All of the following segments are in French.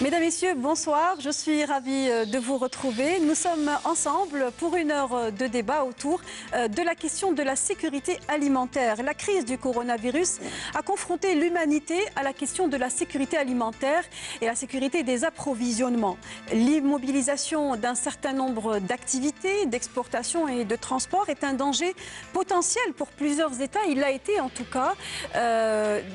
Mesdames, Messieurs, bonsoir. Je suis ravie de vous retrouver. Nous sommes ensemble pour une heure de débat autour de la question de la sécurité alimentaire. La crise du coronavirus a confronté l'humanité à la question de la sécurité alimentaire et la sécurité des approvisionnements. L'immobilisation d'un certain nombre d'activités, d'exportation et de transport est un danger potentiel pour plusieurs États. Il l'a été en tout cas.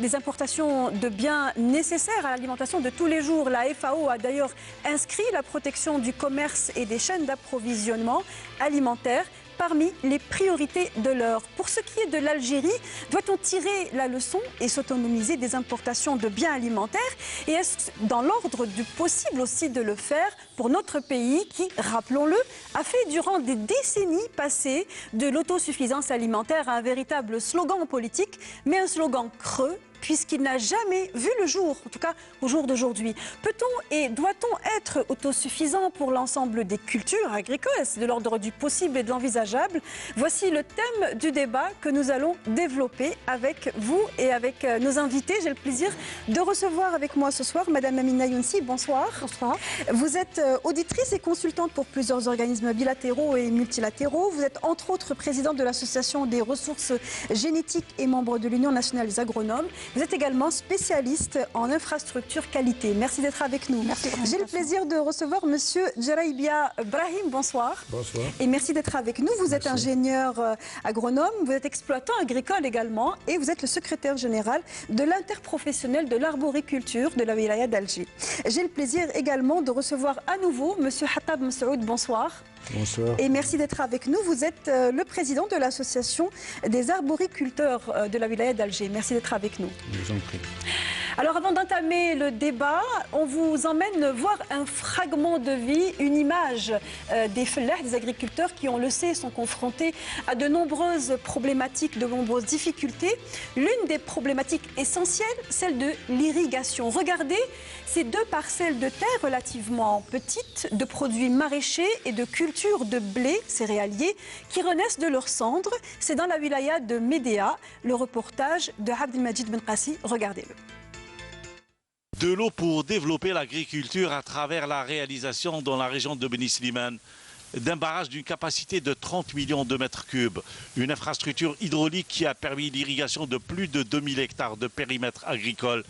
Les importations de biens nécessaires à l'alimentation de tous les jours. La FAO a d'ailleurs inscrit la protection du commerce et des chaînes d'approvisionnement alimentaire parmi les priorités de l'heure. Pour ce qui est de l'Algérie, doit-on tirer la leçon et s'autonomiser des importations de biens alimentaires? Et est-ce dans l'ordre du possible aussi de le faire pour notre pays qui, rappelons-le, a fait durant des décennies passées de l'autosuffisance alimentaire un véritable slogan politique, mais un slogan creux, puisqu'il n'a jamais vu le jour, en tout cas au jour d'aujourd'hui. Peut-on et doit-on être autosuffisant pour l'ensemble des cultures agricoles? C'est de l'ordre du possible et de l'envisageable. Voici le thème du débat que nous allons développer avec vous et avec nos invités. J'ai le plaisir de recevoir avec moi ce soir Madame Amina Younsi. Bonsoir. Bonsoir. Vous êtes auditrice et consultante pour plusieurs organismes bilatéraux et multilatéraux. Vous êtes entre autres présidente de l'Association des ressources génétiques et membre de l'Union nationale des agronomes. Vous êtes également spécialiste en infrastructure qualité. Merci d'être avec nous. J'ai le plaisir de recevoir Monsieur Djeraïbia Brahim. Bonsoir. Bonsoir. Et merci d'être avec nous. Vous êtes ingénieur agronome, vous êtes exploitant agricole également et vous êtes le secrétaire général de l'interprofessionnel de l'arboriculture de la wilaya d'Alger. J'ai le plaisir également de recevoir à nouveau Monsieur Hattab Messaoud. Bonsoir. Bonsoir. Et merci d'être avec nous. Vous êtes le président de l'association des arboriculteurs de la wilaya d'Alger. Merci d'être avec nous. Je vous en prie. Alors avant d'entamer le débat, on vous emmène voir un fragment de vie, une image des fellahs, des agriculteurs qui, on le sait, sont confrontés à de nombreuses problématiques, de nombreuses difficultés. L'une des problématiques essentielles, celle de l'irrigation. Regardez ces deux parcelles de terre relativement petites, de produits maraîchers et de cultures de blé céréalier qui renaissent de leurs cendres. C'est dans la wilaya de Médéa, le reportage de Abdelmajid Ben Qassi. Regardez-le. De l'eau pour développer l'agriculture à travers la réalisation dans la région de Beni Slimane d'un barrage d'une capacité de 30 millions de mètres cubes. Une infrastructure hydraulique qui a permis l'irrigation de plus de 2000 hectares de périmètre agricole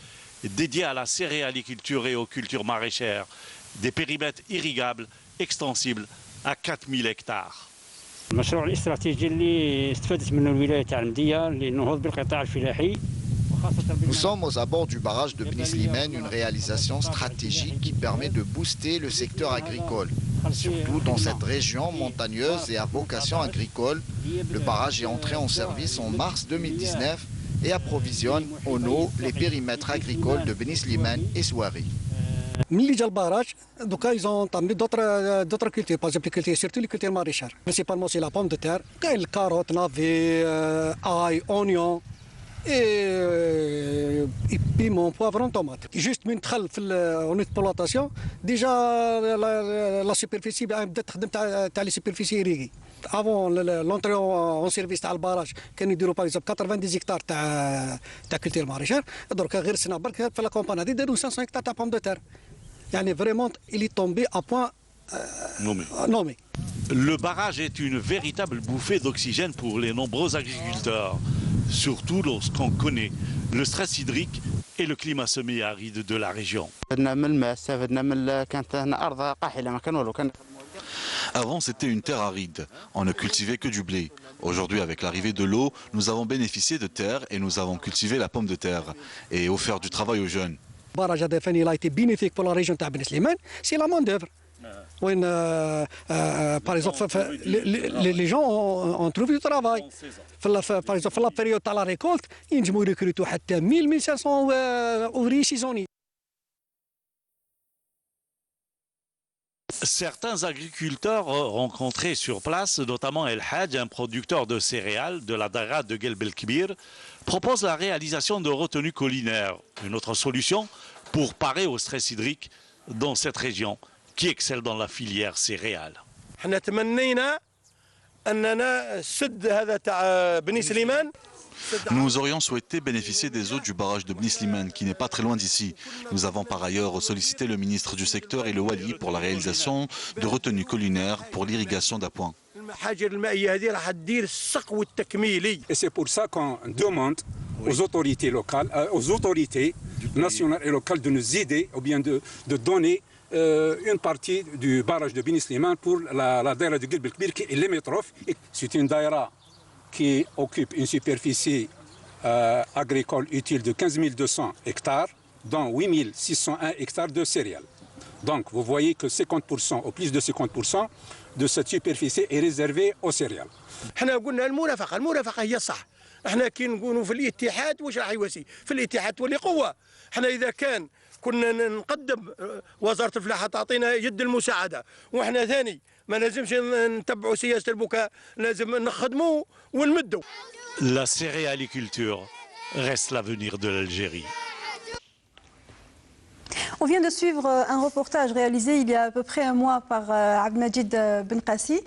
dédiés à la céréaliculture et aux cultures maraîchères. Des périmètres irrigables extensibles à 4000 hectares. المشروع الاستراتيجي اللي استفادت منه الولاية تاع المدية للنهوض بالقطاع الفلاحي. Nous sommes aux abords du barrage de Beni Slimane, une réalisation stratégique qui permet de booster le secteur agricole. Surtout dans cette région montagneuse et à vocation agricole, le barrage est entré en service en mars 2019 et approvisionne en eau les périmètres agricoles de Beni Slimane et Souari. ملي جا الباراج دوكا ايزون طامي دوطر كولتير باغ اكزومبل كولتير سيرتو لي كولتير ماريشار برينسيبالمون سي لا بوم دو تير كاين الكاروت نافي اي اونيون اي بيمون بوافرون طوماط جوست من دخل في اون اكسبلوطاسيون ديجا لا سوبرفيسي بدات تخدم تاع لي سوبرفيسي ريغي افون لونتري اون سيرفيس تاع الباراج كانوا يديروا باغ اكزومبل 90 هكتار تاع كولتير ماريشار دركا غير سنه برك في لا كومبان هذه داروا 500 هكتار تاع بوم دو تير. Il est tombé à point nommé. Le barrage est une véritable bouffée d'oxygène pour les nombreux agriculteurs, surtout lorsqu'on connaît le stress hydrique et le climat semi-aride de la région. Avant, c'était une terre aride. On ne cultivait que du blé. Aujourd'hui, avec l'arrivée de l'eau, nous avons bénéficié de terre et nous avons cultivé la pomme de terre et offert du travail aux jeunes. Le barrage de Fani a été bénéfique pour la région de Beni Slimane, c'est la main d'œuvre. Par exemple, les gens ont trouvé du travail. Par exemple, la période de la récolte, ils ont recruté 1000-1500 ouvriers saisonniers. Certains agriculteurs rencontrés sur place, notamment El Hadj, un producteur de céréales de la Dara de Gelbel-Kbir, propose la réalisation de retenues collinaires, une autre solution pour parer au stress hydrique dans cette région qui excelle dans la filière céréale. Nous aurions souhaité bénéficier des eaux du barrage de Bni Slimane, qui n'est pas très loin d'ici. Nous avons par ailleurs sollicité le ministre du secteur et le Wali pour la réalisation de retenues collinaires pour l'irrigation d'appoint. Et c'est pour ça qu'on demande aux autorités locales, aux autorités nationales et locales de nous aider ou bien de donner une partie du barrage de Bni Slimane pour la daïra de Gilb el-Kbir qui est limitrophe. C'est une daïra qui occupe une superficie agricole utile de 15 200 hectares, dont 8 601 hectares de céréales. Donc vous voyez que 50% ou plus de 50% de cette superficie est réservée aux céréales. المرافقة هي صح. احنا كي نكونوا في الاتحاد واش راح يواسي؟ في الاتحاد تولي قوة. احنا إذا كان كنا نقدم وزارة الفلاحة تعطينا يد المساعدة واحنا ثاني ما لازمش نتبعوا سياسة البكاء، لازم نخدموا ونمدوا. La céréaliculture reste l'avenir de l'Algérie. On vient de suivre un reportage réalisé il y a à peu près un mois par Abdelmajid Benkassi,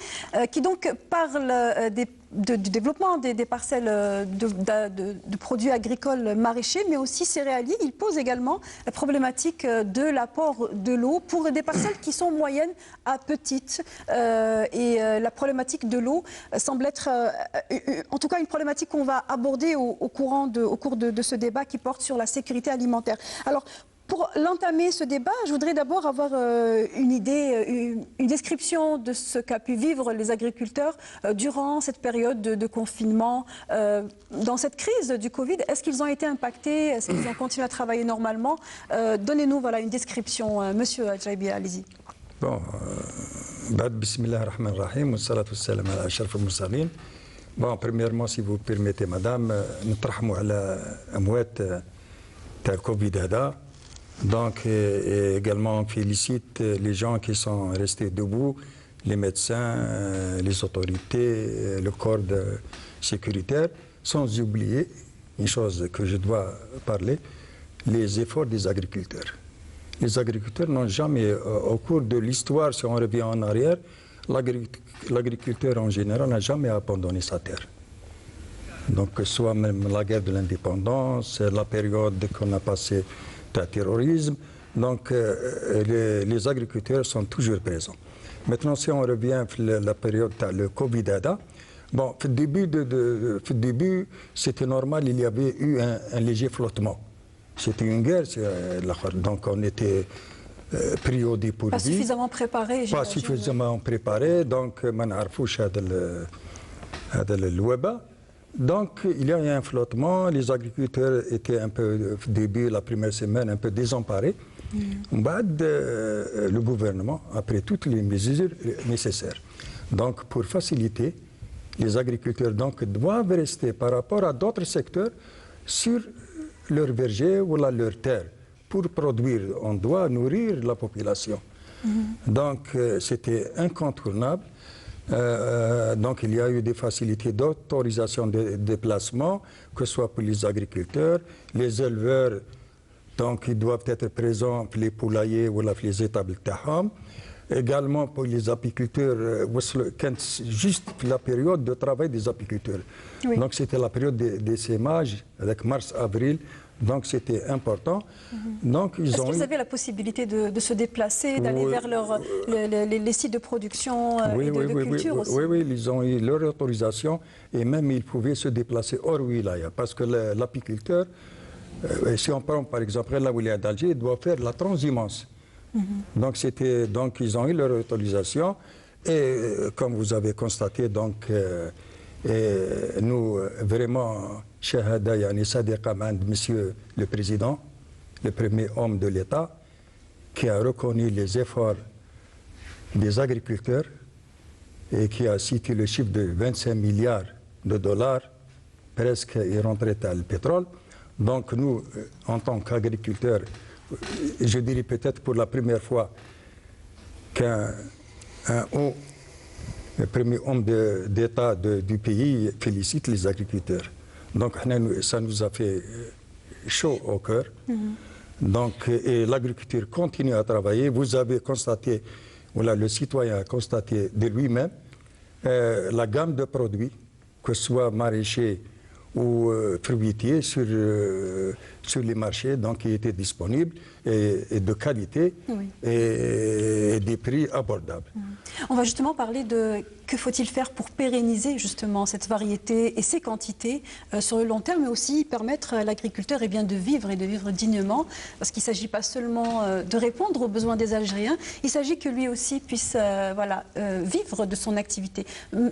qui donc parle du développement des parcelles de produits agricoles maraîchers, mais aussi céréaliers. Il pose également la problématique de l'apport de l'eau pour des parcelles qui sont moyennes à petites. Et la problématique de l'eau semble être, en tout cas, une problématique qu'on va aborder au cours de ce débat qui porte sur la sécurité alimentaire. Alors, pour l'entamer ce débat, je voudrais d'abord avoir une idée, une description de ce qu'a pu vivre les agriculteurs durant cette période de confinement, dans cette crise du Covid. Est-ce qu'ils ont été impactés? Est-ce qu'ils ont continué à travailler normalement? Donnez-nous voilà, une description. Monsieur Al-Jaibi, allez-y. Bon, bismillah ar-Rahman ar-Rahim, wa salatu wassalam ala ashraf al-mursalin. Bon, premièrement, si vous permettez, madame, nous trahmou ala amwat ta Covid hada. Donc, et également, on félicite les gens qui sont restés debout, les médecins, les autorités, le corps sécuritaire, sans oublier une chose que je dois parler, les efforts des agriculteurs. Les agriculteurs n'ont jamais, au cours de l'histoire, si on revient en arrière, l'agriculteur en général n'a jamais abandonné sa terre. Donc, soit même la guerre de l'indépendance, la période qu'on a passée de terrorisme, donc les agriculteurs sont toujours présents. Maintenant, si on revient à la période de le Covid, bon, au début, c'était normal, il y avait eu un léger flottement. C'était une guerre, donc on était pris au dépourvu. Pas suffisamment préparé, Pas suffisamment préparé, donc donc il y a eu un flottement, les agriculteurs étaient un peu, au début, la première semaine, un peu désemparés. Le gouvernement a pris toutes les mesures nécessaires. Donc pour faciliter, les agriculteurs donc, doivent rester par rapport à d'autres secteurs sur leur verger ou leur terre. Pour produire, on doit nourrir la population. Donc c'était incontournable. Donc il y a eu des facilités d'autorisation de déplacement, que ce soit pour les agriculteurs, les éleveurs, donc ils doivent être présents pour les poulaillers ou les étables taham. Également pour les apiculteurs, juste la période de travail des apiculteurs. Oui. Donc c'était la période des sémages, avec mars-avril. Donc c'était important. Est-ce qu'ils avaient la possibilité de se déplacer, d'aller vers les sites de production et de culture aussi? Oui, ils ont eu leur autorisation et même ils pouvaient se déplacer hors wilaya. Parce que l'apiculteur, si on prend par exemple la wilaya d'Alger, doit faire la transhumance. Donc ils ont eu leur autorisation et comme vous avez constaté, donc nous vraiment shahada yani sadiqa ma'and monsieur le président, le premier homme de l'État, qui a reconnu les efforts des agriculteurs et qui a cité le chiffre de 25 milliards de dollars, presque est rentré dans le pétrole. Donc nous, en tant qu'agriculteurs, je dirais peut-être pour la première fois le premier homme d'État du pays félicite les agriculteurs. Donc ça nous a fait chaud au cœur. Donc, et l'agriculture continue à travailler. Vous avez constaté, voilà, le citoyen a constaté de lui-même la gamme de produits, que ce soit maraîchers ou fruitiers sur les marchés donc, qui étaient disponibles et de qualité et des prix abordables. On va justement parler de que faut-il faire pour pérenniser justement cette variété et ces quantités sur le long terme, mais aussi permettre à l'agriculteur de vivre et de vivre dignement, parce qu'il ne s'agit pas seulement de répondre aux besoins des Algériens, il s'agit que lui aussi puisse vivre de son activité.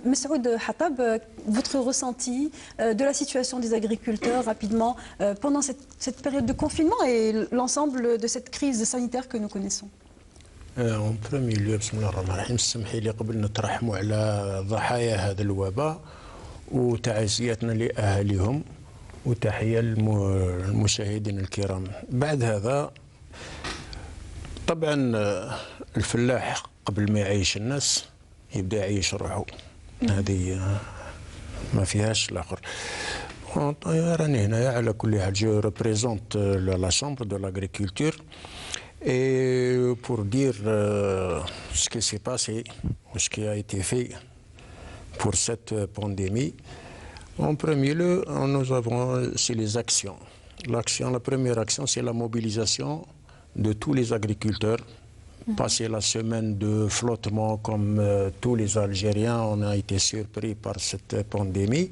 Messoud Hattab, votre ressenti de la situation des agriculteurs rapidement pendant cette période de confinement et l'ensemble de cette crise sanitaire que nous connaissons? En premier lieu, بسم الله الرحمن الرحيم، اسمحي لي قبل نترحموا على ضحايا هذا الوباء وتعازياتنا لأهاليهم وتحية للمشاهدين الكرام. بعد هذا طبعا الفلاح قبل ما يعيش الناس يبدا يعيش روحه، هذه ما فيهاش الاخر. راني هنايا على كل حال جو ريبريزونت لا شامبر دو لاغريكولتور et pour dire ce qui s'est passé ou ce qui a été fait pour cette pandémie. En premier lieu, nous avons, c'est les actions. La première action, c'est la mobilisation de tous les agriculteurs. Passer la semaine de flottement comme tous les Algériens, on a été surpris par cette pandémie.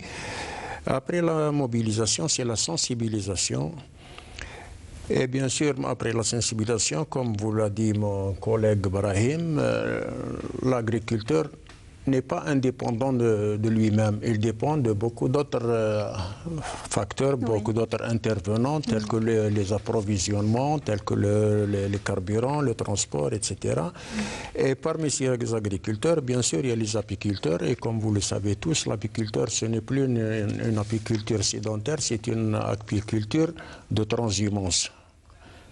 Après la mobilisation, c'est la sensibilisation. Et bien sûr, après la sensibilisation, comme vous l'a dit mon collègue Brahim, l'agriculteur n'est pas indépendant de lui-même. Il dépend de beaucoup d'autres facteurs, beaucoup d'autres intervenants, tels que les approvisionnements, tels que les carburants, le transport, etc. Et parmi ces agriculteurs, bien sûr, il y a les apiculteurs. Et comme vous le savez tous, l'apiculteur, ce n'est plus une apiculture sédentaire, c'est une apiculture de transhumance.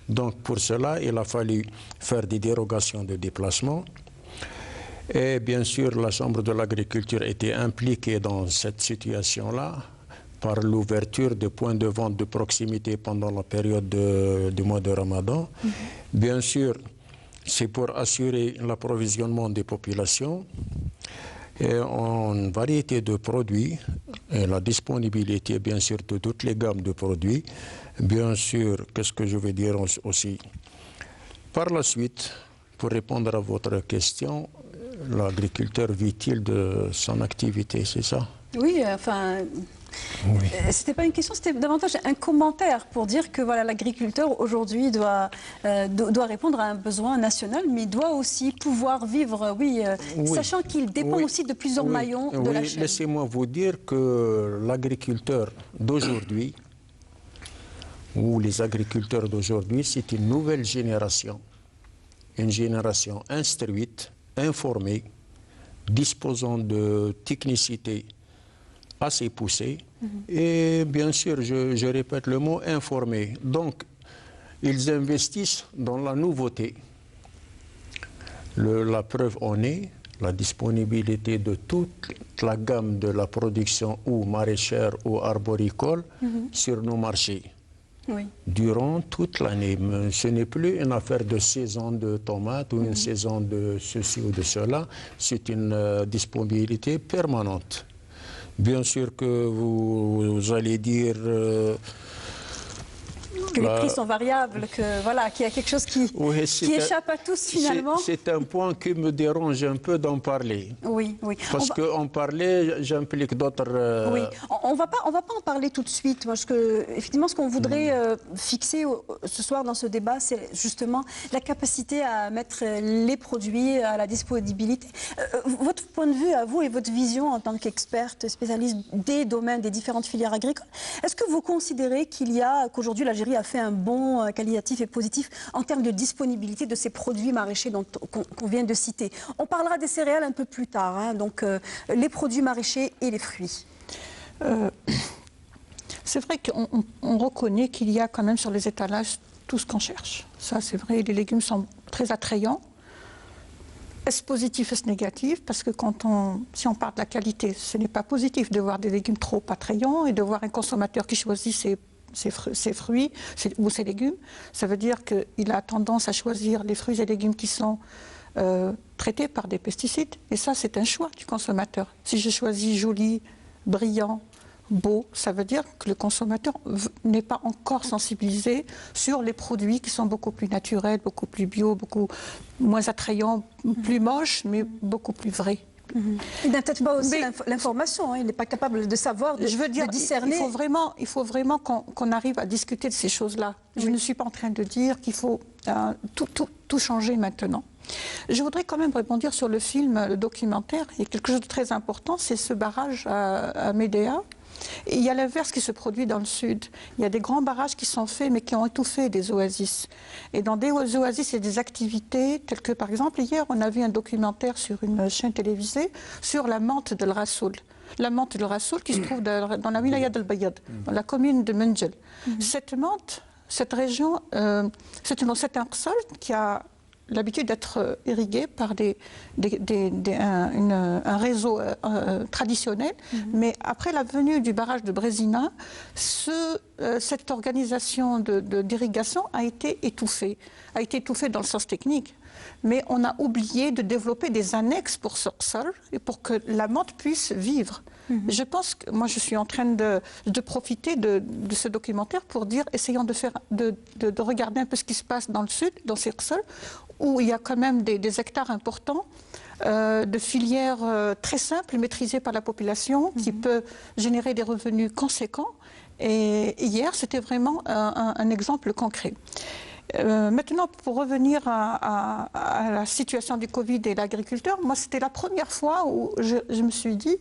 Donc pour cela, il a fallu faire des dérogations de déplacement. Et bien sûr, la Chambre de l'agriculture était impliquée dans cette situation-là par l'ouverture de points de vente de proximité pendant la période du mois de Ramadan. Bien sûr, c'est pour assurer l'approvisionnement des populations et en variété de produits et la disponibilité, bien sûr, de toutes les gammes de produits. Bien sûr, qu'est-ce que je veux dire aussi? Par la suite, pour répondre à votre question, l'agriculteur vit-il de son activité, c'est ça? Oui, enfin, oui. C'était pas une question, c'était davantage un commentaire pour dire que voilà, l'agriculteur aujourd'hui doit répondre à un besoin national, mais il doit aussi pouvoir vivre, sachant qu'il dépend aussi de plusieurs maillons de la chaîne. Laissez-moi vous dire que l'agriculteur d'aujourd'hui, ou les agriculteurs d'aujourd'hui, c'est une nouvelle génération, une génération instruite, informés, disposant de technicité assez poussée et bien sûr, je répète le mot, informés. Donc, ils investissent dans la nouveauté. La preuve en est la disponibilité de toute la gamme de la production ou maraîchère ou arboricole sur nos marchés. Oui. Durant toute l'année. Ce n'est plus une affaire de saison de tomates ou une saison de ceci ou de cela. C'est une disponibilité permanente. Bien sûr que vous allez dire... que les prix sont variables, qu'il y a quelque chose qui échappe à tous finalement. C'est un point qui me dérange un peu d'en parler. Oui. Parce qu'en parler, j'implique d'autres... Oui, on va pas en parler tout de suite, parce que effectivement, ce qu'on voudrait fixer ce soir dans ce débat, c'est justement la capacité à mettre les produits à la disponibilité. Votre point de vue à vous et votre vision en tant qu'experte, spécialiste des domaines, des différentes filières agricoles, est-ce que vous considérez qu'aujourd'hui l'Algérie a fait un bond qualitatif et positif en termes de disponibilité de ces produits maraîchers qu'on vient de citer? On parlera des céréales un peu plus tard, donc les produits maraîchers et les fruits. C'est vrai qu'on reconnaît qu'il y a quand même sur les étalages tout ce qu'on cherche. Ça, c'est vrai, les légumes sont très attrayants. Est-ce positif, est-ce négatif? Parce que si on parle de la qualité, ce n'est pas positif de voir des légumes trop attrayants et de voir un consommateur qui choisit ses fruits ou ses légumes. Ça veut dire qu'il a tendance à choisir les fruits et légumes qui sont traités par des pesticides. Et ça, c'est un choix du consommateur. Si je choisis joli, brillant, beau, ça veut dire que le consommateur n'est pas encore sensibilisé sur les produits qui sont beaucoup plus naturels, beaucoup plus bio, beaucoup moins attrayants, plus moches, mais beaucoup plus vrais. Il n'a peut-être pas aussi l'information, hein. Il n'est pas capable de savoir, de discerner. Il faut vraiment qu'on arrive à discuter de ces choses-là. Je ne suis pas en train de dire qu'il faut tout changer maintenant. Je voudrais quand même rebondir sur le film, le documentaire. Il y a quelque chose de très important, c'est ce barrage à Médéa. Et il y a l'inverse qui se produit dans le sud. Il y a des grands barrages qui sont faits, mais qui ont étouffé des oasis. Et dans des oasis, il y a des activités telles que, par exemple, hier, on a vu un documentaire sur une chaîne télévisée sur la menthe de l'Rassoul. La menthe de l'Rassoul qui se trouve dans la wilaya d'Al Bayad, dans la commune de Menjel. Cette menthe, cette région, c'est un sol qui a l'habitude d'être irrigué par un réseau traditionnel. Mais après la venue du barrage de Brezina, cette organisation d'irrigation a été étouffée dans le sens technique. Mais on a oublié de développer des annexes pour ce sol et pour que la menthe puisse vivre. Je pense que moi je suis en train de profiter de ce documentaire pour dire, essayons de regarder un peu ce qui se passe dans le sud, dans ces sols, où il y a quand même des hectares importants de filières très simples, maîtrisées par la population, qui peut générer des revenus conséquents. Et hier, c'était vraiment un exemple concret. Maintenant, pour revenir à la situation du Covid et l'agriculteur, moi, c'était la première fois où je me suis dit,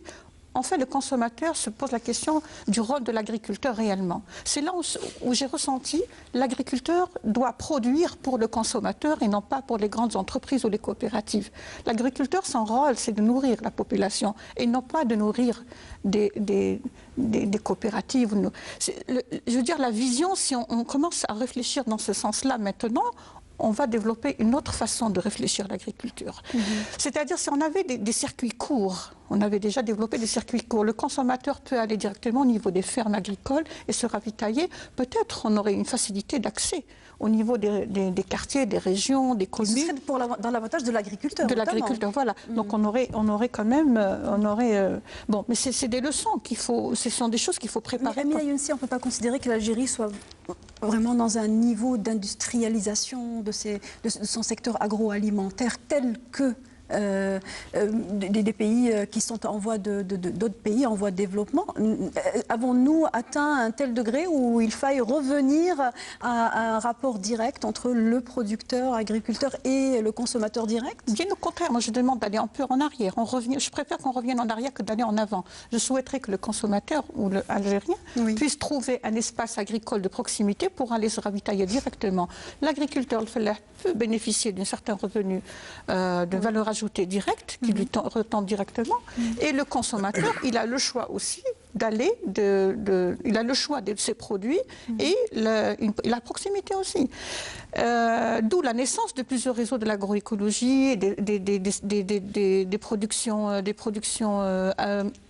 en fait, le consommateur se pose la question du rôle de l'agriculteur réellement. C'est là où j'ai ressenti l'agriculteur doit produire pour le consommateur et non pas pour les grandes entreprises ou les coopératives. L'agriculteur, son rôle, c'est de nourrir la population et non pas de nourrir des coopératives. Je veux dire, la vision, si on commence à réfléchir dans ce sens-là maintenant, on va développer une autre façon de réfléchir l'agriculture. C'est-à-dire, si on avait des circuits courts, on avait déjà développé des circuits courts, le consommateur peut aller directement au niveau des fermes agricoles et se ravitailler. Peut-être on aurait une facilité d'accès au niveau des quartiers, des régions, des communes. Ce serait dans l'avantage de l'agriculteur. De l'agriculteur, voilà. Donc on aurait quand même... bon, mais c'est des leçons qu'il faut... Ce sont des choses qu'il faut préparer. Mais Amina Younsi, on ne peut pas considérer que l'Algérie soit vraiment dans un niveau d'industrialisation de son secteur agroalimentaire tel que des pays qui sont en voie d'autres pays en voie de développement. Avons-nous atteint un tel degré où il faille revenir à un rapport direct entre le producteur, agriculteur et le consommateur direct? Bien au contraire, moi je demande d'aller un peu en arrière. Je préfère qu'on revienne en arrière que d'aller en avant. Je souhaiterais que le consommateur ou l'Algérien puisse trouver un espace agricole de proximité pour aller se ravitailler directement. L'agriculteur, le fallah, peut bénéficier d'un certain revenu de valeur ajoutée directe qui lui retombe directement. Et le consommateur, il a le choix aussi d'aller, il a le choix de ses produits et la proximité aussi. D'où la naissance de plusieurs réseaux de l'agroécologie, des productions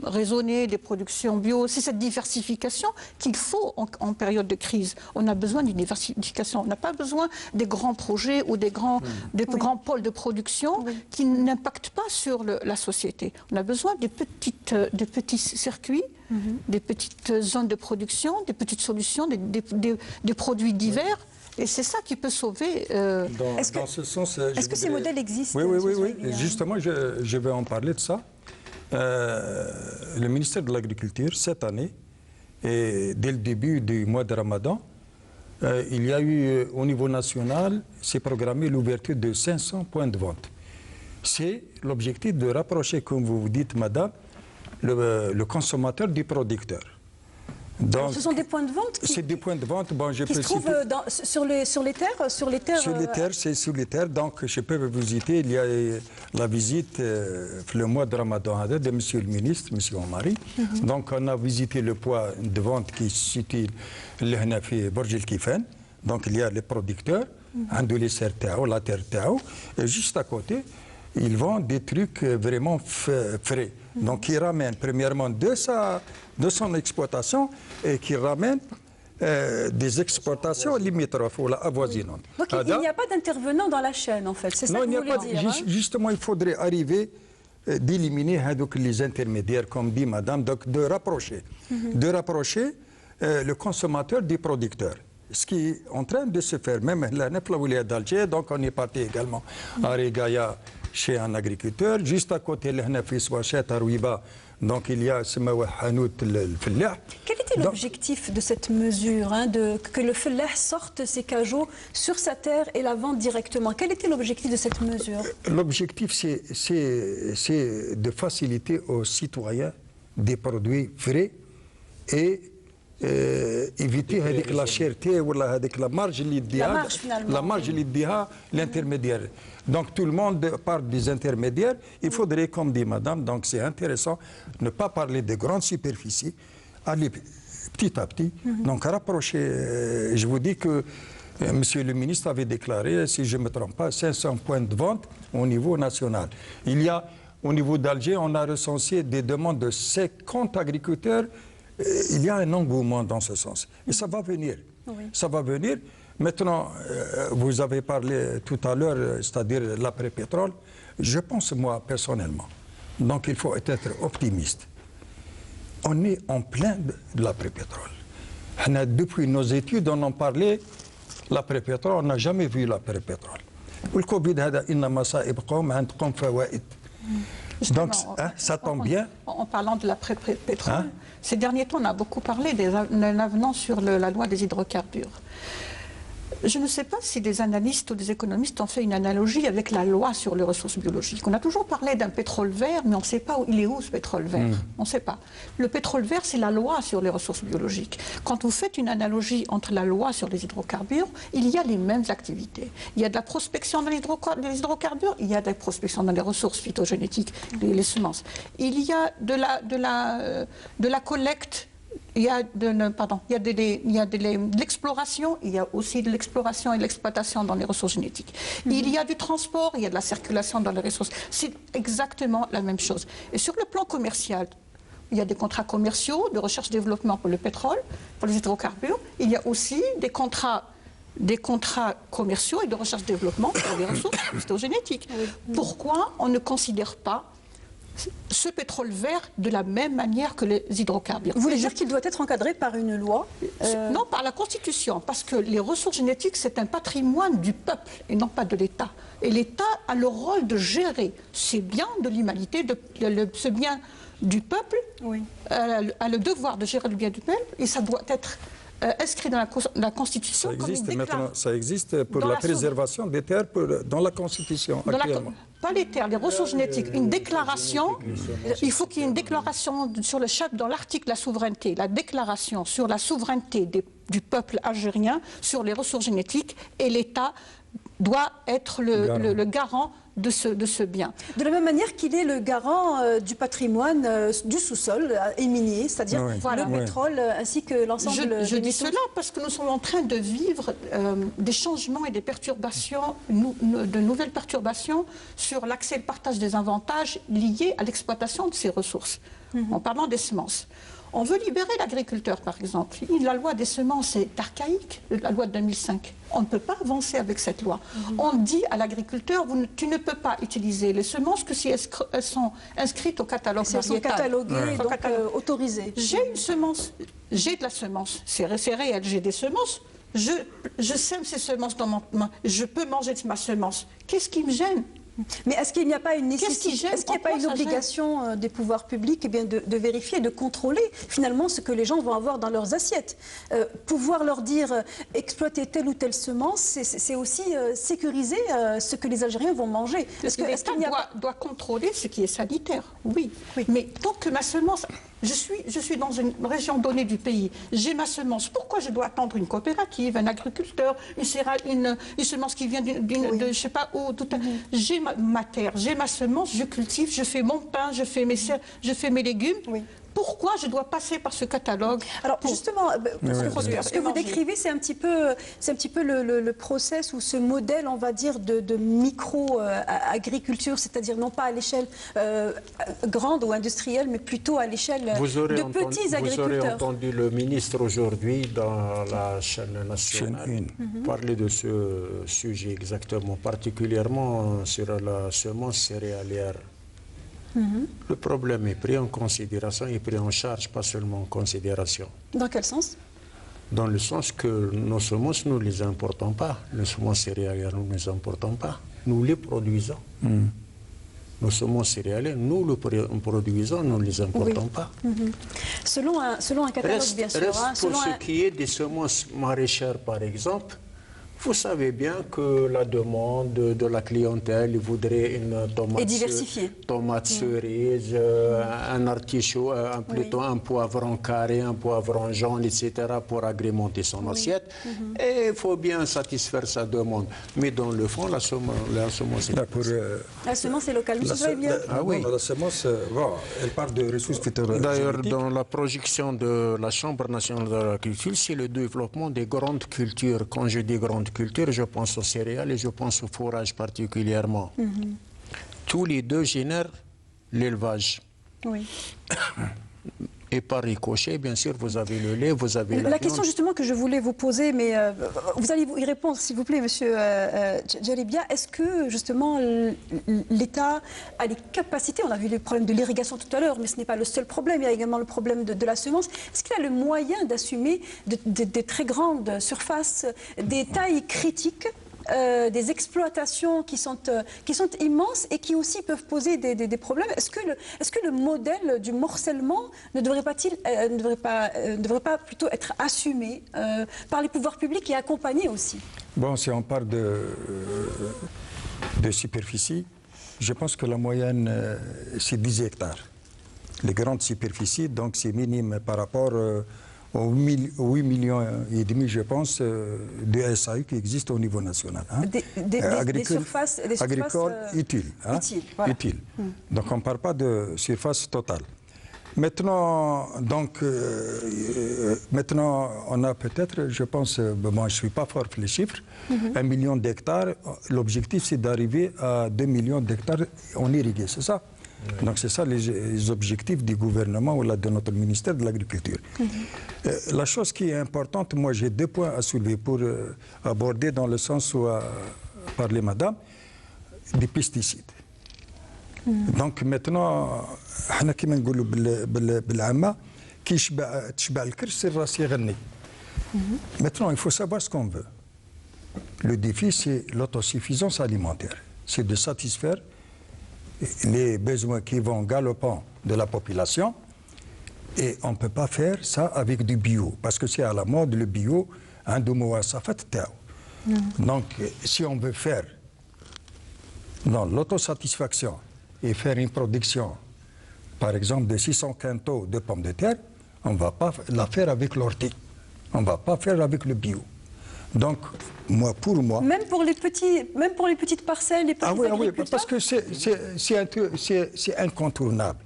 raisonnées, des productions bio. C'est cette diversification qu'il faut en période de crise. On a besoin d'une diversification. On n'a pas besoin des grands projets ou des grands pôles de production qui n'impactent pas sur la société. On a besoin de petits circuits, des petites zones de production, des petites solutions, des produits divers. Et c'est ça qui peut sauver... Dans ce sens... Est-ce que ces modèles existent? Oui. Justement, je vais en parler de ça. Le ministère de l'Agriculture, cette année, et dès le début du mois de Ramadan, il y a eu au niveau national, c'est programmé l'ouverture de 500 points de vente. C'est l'objectif de rapprocher, comme vous dites, madame, le consommateur du producteur. Donc, ce sont des points de vente C'est des points de vente. Bon, qui se trouvent sur les terres Sur les terres, c'est sur les terres. Donc, je peux vous visiter. Il y a la visite le mois de Ramadan de M. le ministre, M. Omari. Donc, on a visité le point de vente qui se situe à Borj El Kifan. Donc, il y a les producteurs, les serres, la terre, et juste à côté, ils vendent des trucs vraiment frais. Donc, ils ramènent premièrement de son exploitation et qui ramènent des exportations limitrophes ou avoisinantes. Donc, il n'y a pas d'intervenant dans la chaîne, en fait. C'est ça que vous voulez dire. Justement, il faudrait arriver d'éliminer les intermédiaires, comme dit madame, donc de rapprocher le consommateur du producteur. Ce qui est en train de se faire, même la Neflaoulia d'Alger, donc on est parti également à Rigaya chez un agriculteur, juste à côté de l'Hnafis Wachet à Rouiba, donc il y a Hanout Fellah. Quel était l'objectif de cette mesure, que le Fellah sorte ses cajots sur sa terre et la vende directement? Quel était l'objectif de cette mesure? L'objectif, c'est de faciliter aux citoyens des produits frais et éviter la cherté ou la marge l'intermédiaire. Donc tout le monde parle des intermédiaires. Il faudrait, comme dit madame, donc c'est intéressant, ne pas parler de grandes superficies, aller petit à petit, donc rapprocher. Je vous dis que monsieur le ministre avait déclaré, si je ne me trompe pas, 500 points de vente au niveau national. Il y a, au niveau d'Alger, on a recensé des demandes de 50 agriculteurs. Il y a un engouement dans ce sens. Et ça va venir. Oui. Ça va venir. Maintenant, vous avez parlé tout à l'heure, c'est-à-dire l'après-pétrole. Je pense, moi, personnellement, donc il faut être optimiste. On est en plein de l'après-pétrole. Depuis nos études, on en parlait, l'après-pétrole, on n'a jamais vu l'après-pétrole. Le Covid, donc, ça tombe bien. En parlant de l'après-pétrole, ces derniers temps, on a beaucoup parlé d'un avenant sur la loi des hydrocarbures. Je ne sais pas si des analystes ou des économistes ont fait une analogie avec la loi sur les ressources biologiques. On a toujours parlé d'un pétrole vert, mais on ne sait pas où il est ce pétrole vert. On ne sait pas. Le pétrole vert, c'est la loi sur les ressources biologiques. Quand vous faites une analogie entre la loi sur les hydrocarbures, il y a les mêmes activités. Il y a de la prospection dans les hydrocarbures, il y a de la prospection dans les ressources phytogénétiques, les semences. Il y a de la collecte. Il y a de l'exploration, il y a aussi de l'exploration et de l'exploitation dans les ressources génétiques. Il y a du transport, il y a de la circulation dans les ressources. C'est exactement la même chose. Et sur le plan commercial, il y a des contrats commerciaux de recherche-développement pour le pétrole, pour les hydrocarbures. Il y a aussi des contrats commerciaux et de recherche-développement pour les ressources phytogénétiques. Pourquoi on ne considère pas ce pétrole vert de la même manière que les hydrocarbures? Vous voulez dire qu'il doit être encadré par une loi? Non, par la Constitution, parce que les ressources génétiques, c'est un patrimoine du peuple et non pas de l'État. Et l'État a le rôle de gérer ces biens de l'humanité, ce bien du peuple, a le devoir de gérer le bien du peuple, et ça doit être inscrit dans la Constitution. Ça existe maintenant, ça existe pour la préservation des terres dans la Constitution actuellement. Pas les terres, les ressources génétiques. Une déclaration, il faut qu'il y ait une déclaration sur le chapitre, dans l'article la souveraineté, la déclaration sur la souveraineté du peuple algérien sur les ressources génétiques, et l'État doit être le garant de ce bien. De la même manière qu'il est le garant du patrimoine du sous-sol et minier, c'est-à-dire le pétrole ainsi que l'ensemble. Je dis cela parce que nous sommes en train de vivre des changements et des perturbations, de nouvelles perturbations sur l'accès et le partage des avantages liés à l'exploitation de ces ressources, en parlant des semences. On veut libérer l'agriculteur, par exemple. La loi des semences est archaïque, la loi de 2005. On ne peut pas avancer avec cette loi. On dit à l'agriculteur, tu ne peux pas utiliser les semences que si elles sont inscrites au catalogue variétal. Elles sont cataloguées, donc autorisées. J'ai une semence, j'ai de la semence, c'est réel, j'ai des semences. Je sème ces semences dans mon main, je peux manger de ma semence. Qu'est-ce qui me gêne? Mais est-ce qu'il n'y a pas une nécessité, est-ce qu'il n'y a pas une obligation des pouvoirs publics de vérifier, de contrôler finalement ce que les gens vont avoir dans leurs assiettes? Pouvoir leur dire exploiter telle ou telle semence, c'est aussi sécuriser ce que les Algériens vont manger. Est-ce qu'il doit contrôler ce qui est sanitaire? Oui. Mais tant que ma semence... Je suis dans une région donnée du pays, j'ai ma semence. Pourquoi je dois attendre une coopérative, un agriculteur, une semence qui vient de je sais pas où? J'ai ma terre, j'ai ma semence, je cultive, je fais mon pain, je fais mes légumes. Pourquoi je dois passer par ce catalogue? Alors justement, ce que vous décrivez, c'est un petit peu le process ou ce modèle, on va dire, de micro-agriculture, c'est-à-dire non pas à l'échelle grande ou industrielle, mais plutôt à l'échelle de petits agriculteurs. Vous aurez entendu le ministre aujourd'hui dans la chaîne nationale parler de ce sujet exactement, particulièrement sur la semence céréalière. Le problème est pris en considération et pris en charge, pas seulement en considération. Dans quel sens? Dans le sens que nos semences, nous ne les importons pas. Les semences céréalières, nous ne les importons pas. Nous les produisons. Nos semences céréalières, nous les produisons, nous ne les importons pas. Selon un catalogue, bien sûr. Pour ce qui est des semences maraîchères, par exemple, vous savez bien que la demande de la clientèle voudrait une tomate cerise, un artichaut, plutôt un poivron carré, un poivron jaune, etc. pour agrémenter son assiette. Et il faut bien satisfaire sa demande. Mais dans le fond, la semence est la semence est locale. La semence, elle part de ressources phytopharmaceutiques. D'ailleurs, dans la projection de la Chambre nationale de l'agriculture, c'est le développement des grandes cultures. Quand je dis grandes cultures, je pense aux céréales et je pense au fourrage particulièrement. Tous les deux génèrent l'élevage. Et par ricochet, bien sûr, vous avez le lait, vous avez la question justement que je voulais vous poser, mais vous allez y répondre, s'il vous plaît, Monsieur Djalibia. Est-ce que justement l'État a les capacités, on a vu les problèmes de l'irrigation tout à l'heure, mais ce n'est pas le seul problème, il y a également le problème de la semence. Est-ce qu'il a le moyen d'assumer des très grandes surfaces, des tailles critiques, des exploitations qui sont immenses et qui aussi peuvent poser des problèmes? Est-ce que le modèle du morcellement ne devrait pas plutôt être assumé par les pouvoirs publics et accompagné aussi? Bon, si on parle de superficie, je pense que la moyenne, c'est 10 hectares. Les grandes superficies, donc c'est minime par rapport aux 8,5 millions, je pense, de SAU qui existent au niveau national. Des surfaces agricoles utiles. Voilà. Utiles. Donc on ne parle pas de surface totale. Maintenant, maintenant on a peut-être, je pense, moi je ne suis pas fort pour les chiffres, 1 million d'hectares. L'objectif c'est d'arriver à 2 millions d'hectares en irrigué, c'est ça? Donc c'est ça les objectifs du gouvernement ou de notre ministère de l'Agriculture. La chose qui est importante, moi j'ai 2 points à soulever pour aborder dans le sens où a parlé madame, des pesticides. Donc maintenant, maintenant il faut savoir ce qu'on veut. Le défi c'est l'autosuffisance alimentaire, c'est de satisfaire les besoins qui vont galopant de la population, et on ne peut pas faire ça avec du bio, parce que c'est à la mode le bio, donc si on veut faire l'autosatisfaction et faire une production, par exemple de 600 quintaux de pommes de terre, on ne va pas la faire avec l'ortie, on ne va pas faire avec le bio. Donc, pour moi... Même pour les petites parcelles, les petits agriculteurs. Oui, parce que c'est incontournable.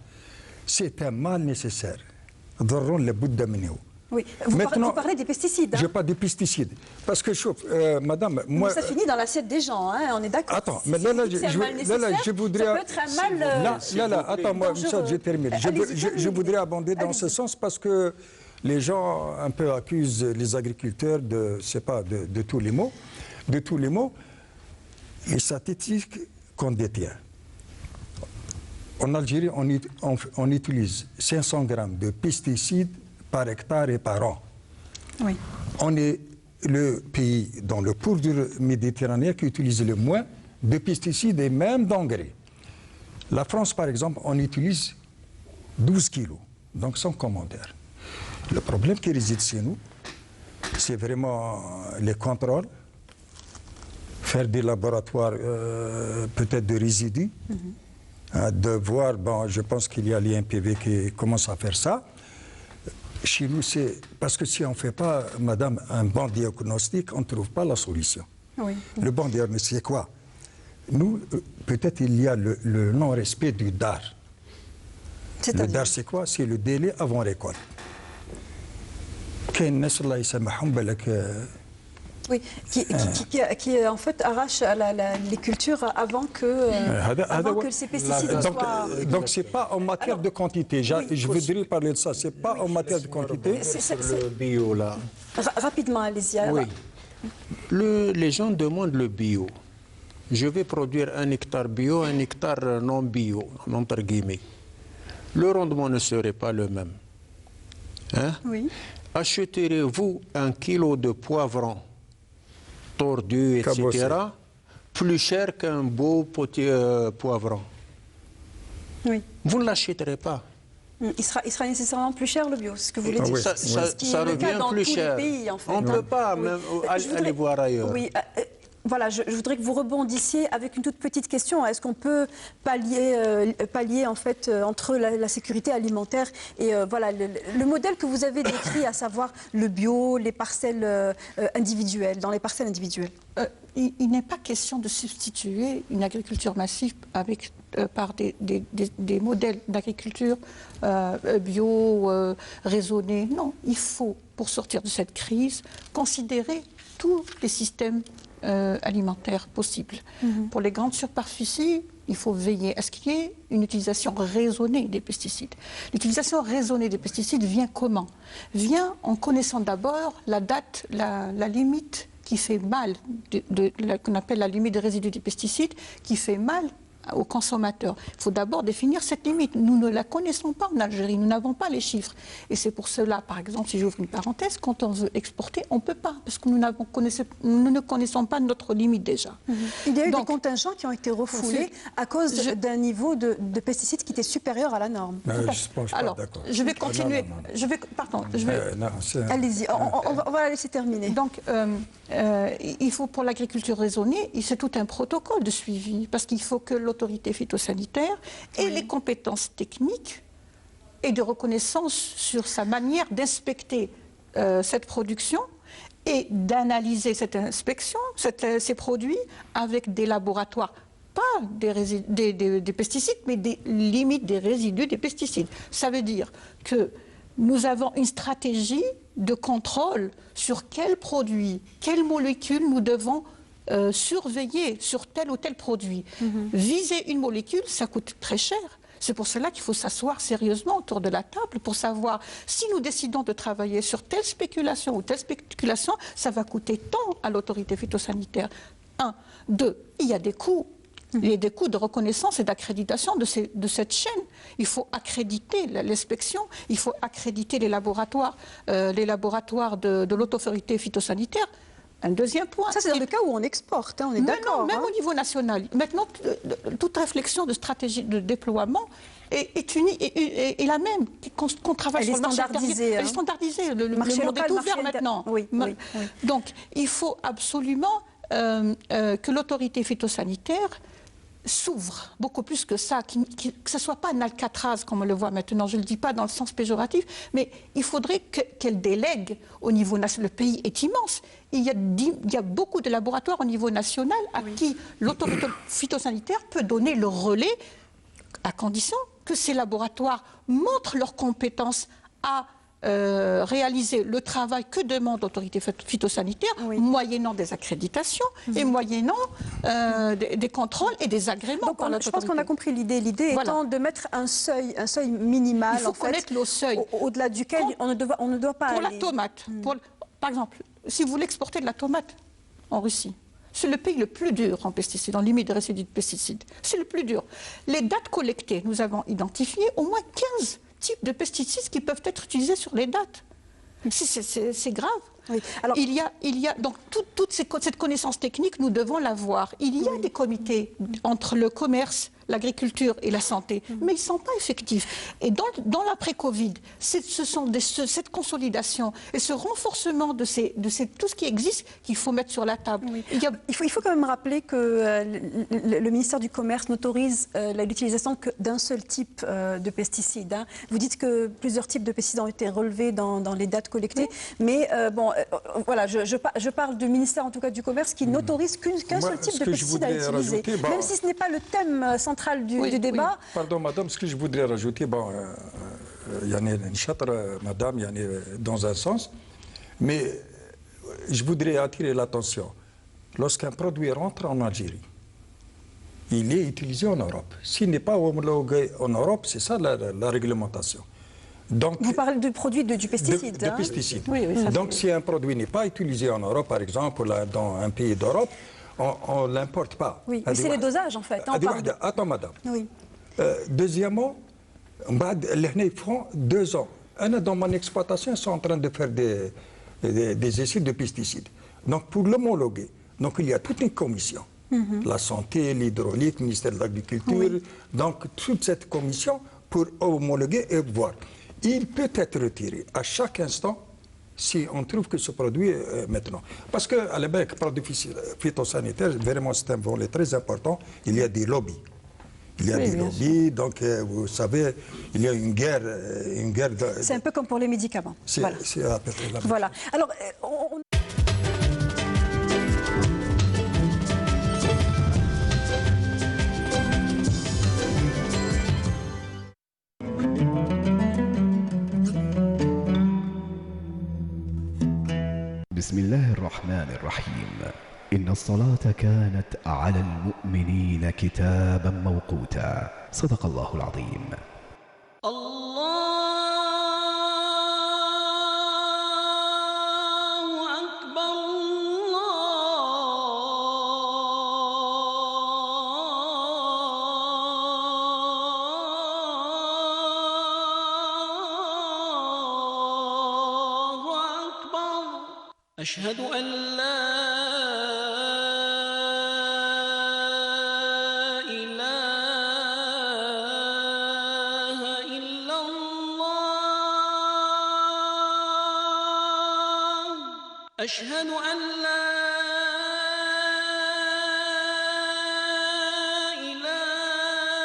C'est un mal nécessaire. Oui. Vous parlez des pesticides. Je parle des pesticides. Parce que, madame... Mais ça finit dans l'assiette des gens, hein, on est d'accord. Attends, mais là, je voudrais... Ça peut être un mal... attends, moi, Michel, je termine. Je voudrais abonder dans ce sens parce que les gens un peu accusent les agriculteurs de tous les maux. De tous les maux, les statistiques qu'on détient. En Algérie, on utilise 500 grammes de pesticides par hectare et par an. Oui. On est le pays dans le pourtour méditerranéen qui utilise le moins de pesticides et même d'engrais. La France, par exemple, on utilise 12 kilos, donc sans commentaire. Le problème qui réside chez nous, c'est vraiment les contrôles, faire des laboratoires peut-être de résidus, de voir, je pense qu'il y a l'INPV qui commence à faire ça. Chez nous, c'est parce que si on ne fait pas, madame, un bon diagnostic, on ne trouve pas la solution. Oui. Le bon diagnostic, c'est quoi? Nous, peut-être il y a le non-respect du DAR. Le DAR, c'est quoi? C'est le délai avant récolte. Oui, qui en fait arrache les cultures avant que ces pesticides soient... Donc c'est pas en matière de quantité, je voudrais parler de ça, c'est pas en matière de quantité. C'est le bio là. Rapidement, allez-y. Oui. Les gens demandent le bio. je vais produire un hectare bio, un hectare non bio, entre guillemets. Le rendement ne serait pas le même. Hein? Oui. Acheterez-vous 1 kilo de poivron tordu, etc., plus cher qu'un beau petit poivron? Oui. Vous ne l'achèterez pas. Il sera nécessairement plus cher le bio, c'est ce que vous voulez dire. Oui. Ça revient plus cher. Pays, en fait, on ne peut pas même aller voir ailleurs. Oui, voilà, je voudrais que vous rebondissiez avec une toute petite question. Est-ce qu'on peut pallier en fait, entre la sécurité alimentaire et voilà, le modèle que vous avez décrit, à savoir le bio, les parcelles individuelles, dans les parcelles individuelles? Il n'est pas question de substituer une agriculture massive par des modèles d'agriculture bio, raisonnés. Non, il faut, pour sortir de cette crise, considérer tous les systèmes alimentaires possibles. Pour les grandes superficies, il faut veiller à ce qu'il y ait une utilisation raisonnée des pesticides. L'utilisation raisonnée des pesticides vient comment? Vient en connaissant d'abord la date, la limite qui fait mal, qu'on appelle la limite de résidus des pesticides, qui fait mal aux consommateurs. Il faut d'abord définir cette limite. Nous ne la connaissons pas en Algérie, nous n'avons pas les chiffres. Et c'est pour cela, par exemple, si j'ouvre une parenthèse, quand on veut exporter, on ne peut pas, parce que nous ne connaissons pas notre limite déjà. Il y a eu des contingents qui ont été refoulés à cause d'un niveau de pesticides qui était supérieur à la norme. Alors, je vais continuer. Allez-y, on va la laisser terminer. Donc, il faut, pour l'agriculture raisonnée, c'est tout un protocole de suivi, parce qu'il faut que l'autorité phytosanitaire ait les compétences techniques et de reconnaissance sur sa manière d'inspecter cette production et d'analyser cette inspection, ces produits, avec des laboratoires, pas des pesticides, mais des limites des résidus des pesticides. Ça veut dire que nous avons une stratégie de contrôle sur quels produits, quelles molécules nous devons surveiller sur tel ou tel produit. Viser une molécule, ça coûte très cher. C'est pour cela qu'il faut s'asseoir sérieusement autour de la table pour savoir si nous décidons de travailler sur telle spéculation ou telle spéculation, ça va coûter tant à l'autorité phytosanitaire. 1. 2. Il y a des coûts. Il y a des coûts de reconnaissance et d'accréditation de cette chaîne. Il faut accréditer l'inspection, il faut accréditer les laboratoires de l'autorité phytosanitaire. Un deuxième point. Ça, c'est dans le cas où on exporte, hein, on est d'accord. Même au niveau national. Maintenant, toute réflexion de stratégie de déploiement est unie et la même. Qu'on travaille sur le marché intérieur. Elle est standardisée. Le marché monde est ouvert maintenant. Oui. Donc, il faut absolument que l'autorité phytosanitaire s'ouvre beaucoup plus que ça, que ce ne soit pas un alcatraz comme on le voit maintenant, je ne le dis pas dans le sens péjoratif, mais il faudrait qu'elle délègue au niveau national. Le pays est immense. Il y a beaucoup de laboratoires au niveau national à qui l'autorité phytosanitaire peut donner le relais, à condition que ces laboratoires montrent leurs compétences à réaliser le travail que demande l'autorité phytosanitaire, moyennant des accréditations et moyennant des contrôles et des agréments. Donc, je pense qu'on a compris l'idée. L'idée étant de mettre un seuil minimal. Il faut connaître le seuil. Au-delà duquel on ne doit pas aller. Pour la tomate, par exemple, si vous voulez exporter de la tomate en Russie, c'est le pays le plus dur en pesticides, en limite de résidus de pesticides. C'est le plus dur. Les dates collectées, nous avons identifié au moins 15 types de pesticides qui peuvent être utilisés sur les dates. C'est grave. Oui. Alors, il y a donc toute cette connaissance technique, nous devons l'avoir. Il y a des comités entre le commerce, l'agriculture et la santé, mais ils ne sont pas effectifs. Et dans l'après-Covid, cette consolidation et ce renforcement de tout ce qui existe qu'il faut mettre sur la table. Oui. Il faut quand même rappeler que le ministère du Commerce n'autorise l'utilisation que d'un seul type de pesticides. Hein. Vous dites que plusieurs types de pesticides ont été relevés dans les dates collectées, mais voilà, je parle du ministère en tout cas du Commerce qui n'autorise qu'un seul type de pesticide à utiliser. Même si ce n'est pas le thème central du débat. Oui. Pardon, madame, ce que je voudrais rajouter, il y en a une chatre, madame, il y en a dans un sens, mais je voudrais attirer l'attention. Lorsqu'un produit rentre en Algérie, il est utilisé en Europe. S'il n'est pas homologué en Europe, c'est ça la réglementation. Donc, vous parlez du produit du pesticide. De pesticide. Oui, donc si un produit n'est pas utilisé en Europe, par exemple, dans un pays d'Europe, on ne l'importe pas. Oui, mais c'est les dosages en fait. Attends, madame. Oui. Deuxièmement, ils font 2 ans. Dans mon exploitation, ils sont en train de faire des essais de pesticides. Donc, pour l'homologuer, il y a toute une commission. La santé, l'hydraulique, le ministère de l'Agriculture. Donc, toute cette commission pour homologuer et voir. Il peut être retiré à chaque instant si on trouve que ce produit est maintenant. Parce qu'à l'époque, produit phytosanitaire, vraiment, c'est un volet très important. Il y a des lobbies. Il y a des lobbies, donc vous savez, il y a une guerre. C'est un peu comme pour les médicaments. C'est à peu près la même chose. Voilà. Alors, بسم الله الرحمن الرحيم إن الصلاة كانت على المؤمنين كتابا موقوتا صدق الله العظيم. أشهد أن لا إله إلا الله أشهد أن لا إله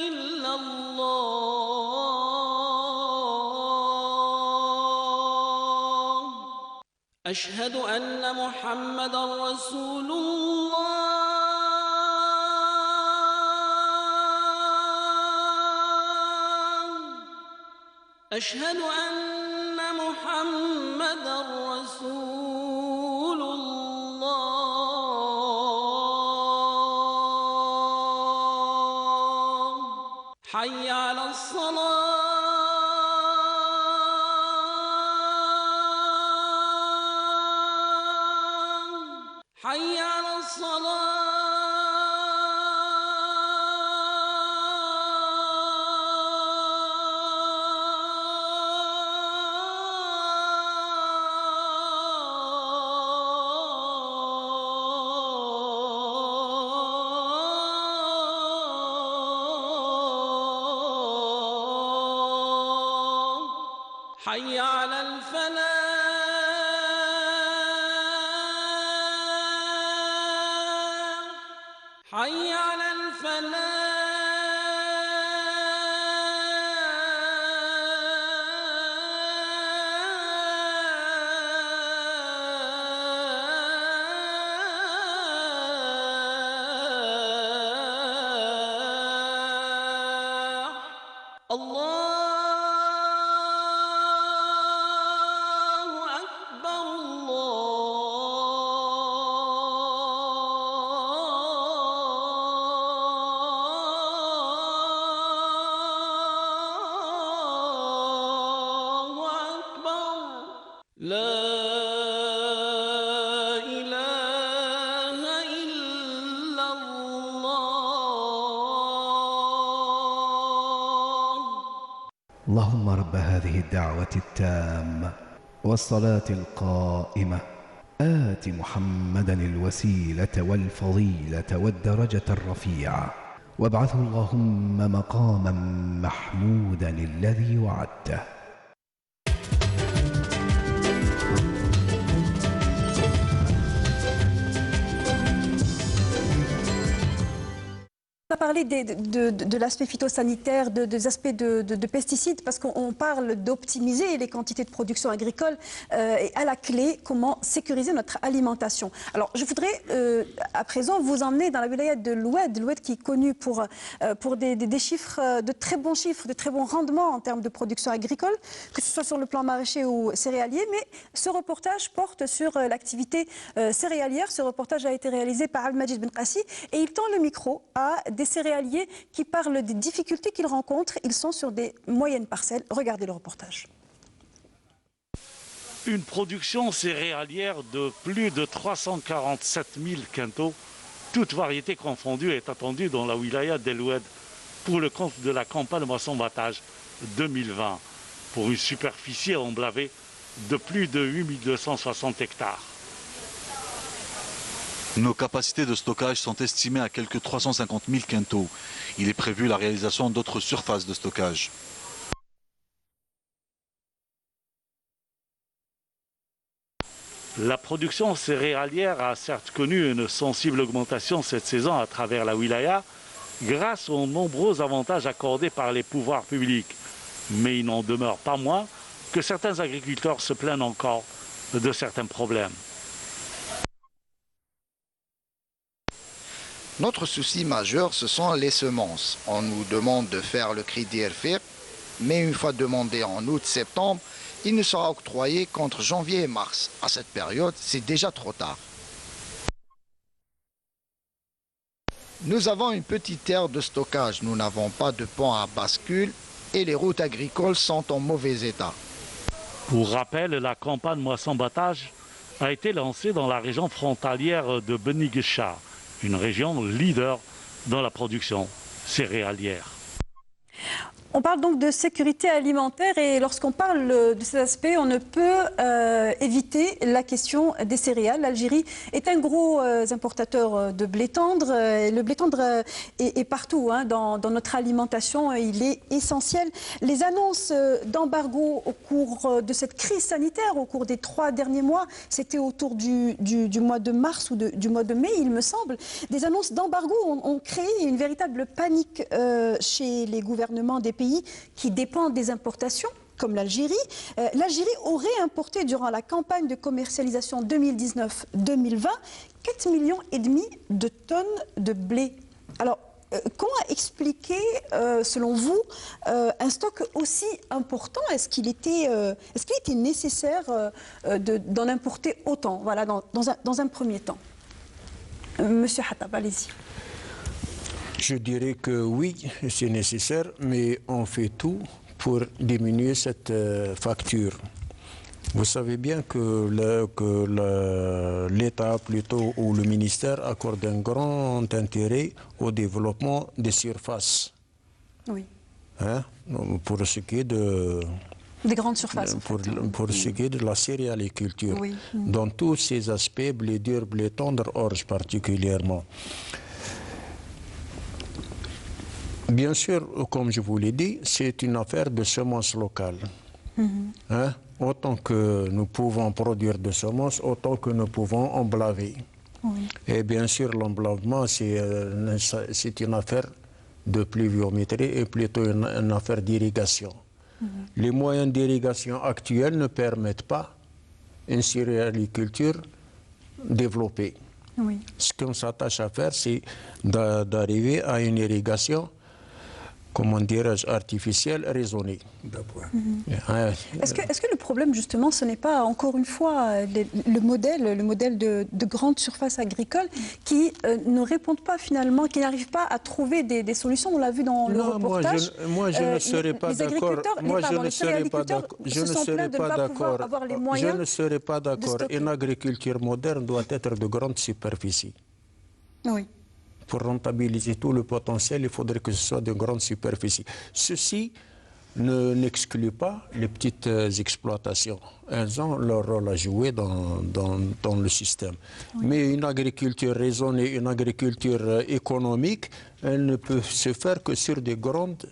إلا الله أشهد أن محمدًا رسول الله أشهد أن محمدًا رسول الله حي على الصلاة حي على الصلاة حي على الفلاح حي على الفلاح الله أكبر الله أكبر لا إله إلا الله اللهم رب هذه الدعوة التامة والصلاة القائمة آت محمدا الوسيلة والفضيلة والدرجة الرفيعة وابعثه اللهم مقاما محمودا الذي وعدته. On a parlé de l'aspect phytosanitaire, des aspects de pesticides, parce qu'on parle d'optimiser les quantités de production agricole et à la clé, comment sécuriser notre alimentation. Alors, je voudrais à présent vous emmener dans la wilaya de l'Oued qui est connu pour des chiffres, de très bons chiffres, de très bons rendements en termes de production agricole, que ce soit sur le plan maraîcher ou céréalier. Mais ce reportage porte sur l'activité céréalière. Ce reportage a été réalisé par Al-Majid Ben Qassi et il tend le micro à des céréaliers qui parlent des difficultés qu'ils rencontrent. Ils sont sur des moyennes parcelles. Regardez le reportage. Une production céréalière de plus de 347 000 quintaux, toutes variétés confondues, est attendue dans la wilaya d'El Oued pour le compte de la campagne moisson-battage 2020, pour une superficie emblavée de plus de 8260 hectares. Nos capacités de stockage sont estimées à quelques 350 000 quintaux. Il est prévu la réalisation d'autres surfaces de stockage. La production céréalière a certes connu une sensible augmentation cette saison à travers la wilaya grâce aux nombreux avantages accordés par les pouvoirs publics. Mais il n'en demeure pas moins que certains agriculteurs se plaignent encore de certains problèmes. Notre souci majeur, ce sont les semences. On nous demande de faire le crédit RFIR, mais une fois demandé en août-septembre, il ne sera octroyé qu'entre janvier et mars. À cette période, c'est déjà trop tard. Nous avons une petite aire de stockage. Nous n'avons pas de pont à bascule et les routes agricoles sont en mauvais état. Pour rappel, la campagne moisson-battage a été lancée dans la région frontalière de Beni Guecha, une région leader dans la production céréalière. On parle donc de sécurité alimentaire et lorsqu'on parle de ces aspects, on ne peut éviter la question des céréales. L'Algérie est un gros importateur de blé tendre. Le blé tendre est partout dans notre alimentation. Il est essentiel. Les annonces d'embargo au cours de cette crise sanitaire, au cours des 3 derniers mois, c'était autour du mois de mars ou du mois de mai, il me semble. Des annonces d'embargo ont créé une véritable panique chez les gouvernements des pays qui dépendent des importations, comme l'Algérie. L'Algérie aurait importé durant la campagne de commercialisation 2019-2020 4,5 millions de tonnes de blé. Alors, comment expliquer, selon vous, un stock aussi important? Est-ce qu'il était nécessaire d'en importer autant, voilà, dans un premier temps? Monsieur Hattab, allez-y. Je dirais que oui, c'est nécessaire, mais on fait tout pour diminuer cette facture. Vous savez bien que l'État plutôt ou le ministère accorde un grand intérêt au développement des surfaces. Oui. Pour ce qui est de... Des grandes surfaces. Pour ce qui est de la céréaliculture. Oui. Dans tous ces aspects, blé dur, blé tendre, orge particulièrement. Bien sûr, comme je vous l'ai dit, c'est une affaire de semences locales. Autant que nous pouvons produire de semences, autant que nous pouvons emblaver. Oui. Et bien sûr, l'emblavement, c'est une affaire de pluviométrie et plutôt une affaire d'irrigation. Les moyens d'irrigation actuels ne permettent pas une céréaliculture développée. Oui. Ce qu'on s'attache à faire, c'est d'arriver à une irrigation, comment dirais-je, artificielle, raisonnée. Est-ce que le problème, justement, ce n'est pas, encore une fois, le modèle de grandes surfaces agricoles qui ne répondent pas, finalement, qui n'arrivent pas à trouver des solutions? On l'a vu dans le reportage. Moi, je ne serais pas d'accord. Moi, je ne serais pas d'accord. Je ne serais pas d'accord. Je ne serais pas d'accord. Une agriculture moderne doit être de grande superficie. Oui. Pour rentabiliser tout le potentiel, il faudrait que ce soit de grandes superficies. Ceci n'exclut pas les petites exploitations. Elles ont leur rôle à jouer dans le système. Oui. Mais une agriculture raisonnée, une agriculture économique, elle ne peut se faire que sur des grandes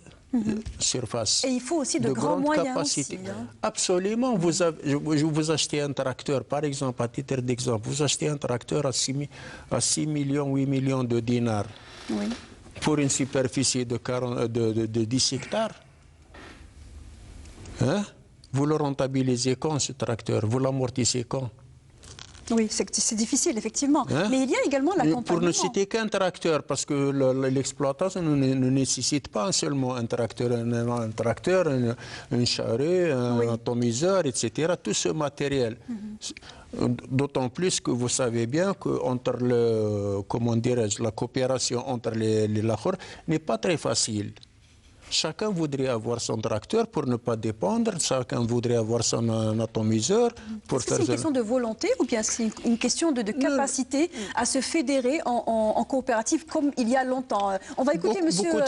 surfaces. Et il faut aussi de grands moyens capacités. Aussi, Absolument. Vous achetez un tracteur, par exemple, à titre d'exemple, vous achetez un tracteur à 6 millions, 8 millions de dinars pour une superficie de 10 hectares. Vous le rentabilisez quand, ce tracteur? Vous l'amortissez quand? Oui, c'est difficile, effectivement. Mais il y a également l'accompagnement. Pour ne citer qu'un tracteur, parce que l'exploitation ne nécessite pas seulement un tracteur, une charrue, un atomiseur, etc. Tout ce matériel. D'autant plus que vous savez bien que la coopération entre les Lahore n'est pas très facile. chacun voudrait avoir son tracteur pour ne pas dépendre, chacun voudrait avoir son atomiseur pour faire... C'est une question de volonté ou bien c'est une question de capacité à se fédérer en coopérative comme il y a longtemps? On va écouter monsieur... Beaucoup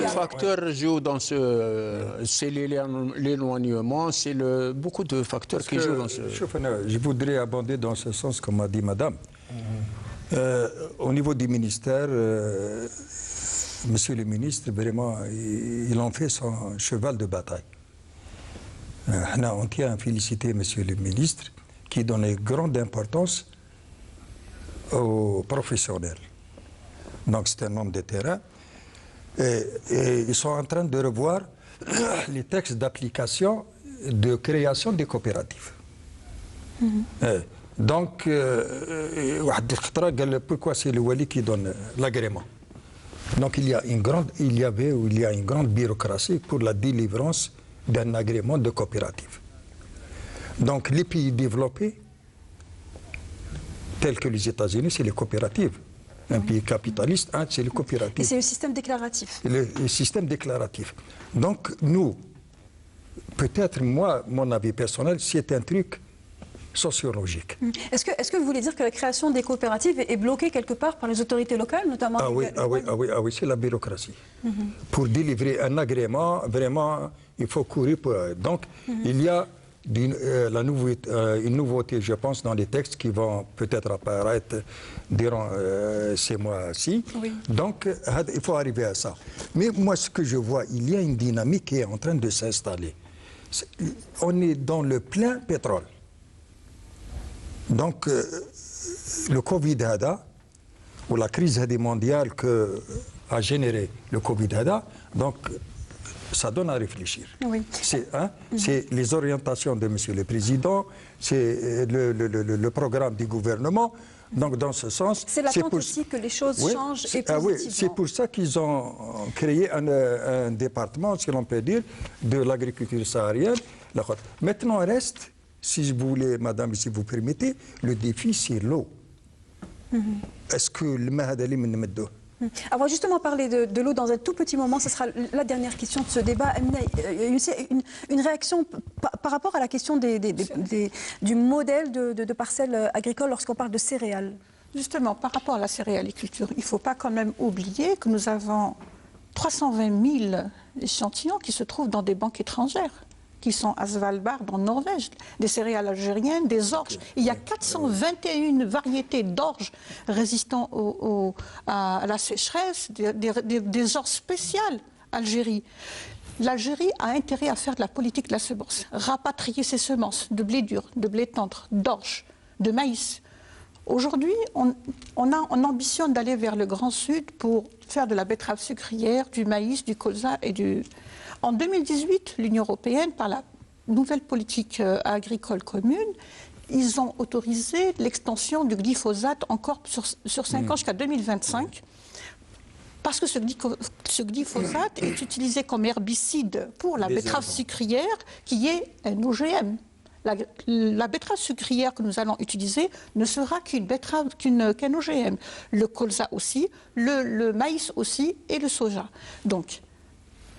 de facteurs jouent dans ce... C'est l'éloignement, c'est beaucoup de facteurs qui jouent dans ce... Je voudrais abonder dans ce sens, comme a dit madame. Au niveau du ministère, monsieur le ministre, vraiment, il en fait son cheval de bataille. On tient à féliciter monsieur le ministre qui donne une grande importance aux professionnels. Donc c'est un homme de terrain. Et ils sont en train de revoir les textes d'application de création des coopératives. Donc, pourquoi c'est le Wali qui donne l'agrément? Donc il y a une grande bureaucratie pour la délivrance d'un agrément de coopérative. Donc les pays développés, tels que les États-Unis, c'est les coopératives. Un pays capitaliste, c'est les coopératives. Et c'est le système déclaratif. Le système déclaratif. Donc nous, peut-être moi, mon avis personnel, c'est un truc sociologique. Est-ce que vous voulez dire que la création des coopératives est bloquée quelque part par les autorités locales, notamment? Ah oui, c'est la bureaucratie. Pour délivrer un agrément, vraiment, il faut courir pour... Donc, il y a une nouveauté, je pense, dans les textes qui vont peut-être apparaître durant ces mois-ci. Oui. Donc, il faut arriver à ça. Mais moi, ce que je vois, il y a une dynamique qui est en train de s'installer. On est dans le plein pétrole. Donc, le Covid-Hada, ou la crise mondiale que a généré le Covid-Hada, donc, ça donne à réfléchir. Oui. C'est les orientations de M. le Président, c'est le programme du gouvernement. Donc, dans ce sens... C'est l'attente aussi que les choses changent et positivement. C'est pour ça qu'ils ont créé un département, si l'on peut dire, de l'agriculture saharienne. Maintenant, reste... Si vous voulez, madame, si vous permettez, le défi, c'est l'eau. Est-ce que le Mahadali Menemedo? On va justement parler de l'eau dans un tout petit moment. Ce sera la dernière question de ce débat. Une réaction par rapport à la question du modèle de parcelles agricoles lorsqu'on parle de céréales. Justement, par rapport à la céréaliculture, il ne faut pas quand même oublier que nous avons 320 000 échantillons qui se trouvent dans des banques étrangères, qui sont à Svalbard, en Norvège, des céréales algériennes, des orges. Il y a 421 variétés d'orges résistant à la sécheresse, des orges spéciales Algérie. L'Algérie a intérêt à faire de la politique de la semence, rapatrier ses semences de blé dur, de blé tendre, d'orge, de maïs. Aujourd'hui, on ambitionne d'aller vers le Grand Sud pour faire de la betterave sucrière, du maïs, du colza et du... En 2018, l'Union européenne, par la nouvelle politique agricole commune, ils ont autorisé l'extension du glyphosate encore sur 5 ans jusqu'à 2025. Parce que ce glyphosate est utilisé comme herbicide pour la betterave sucrière, qui est un OGM. La betterave sucrière que nous allons utiliser ne sera qu'un OGM. Le colza aussi, le maïs aussi et le soja. Donc,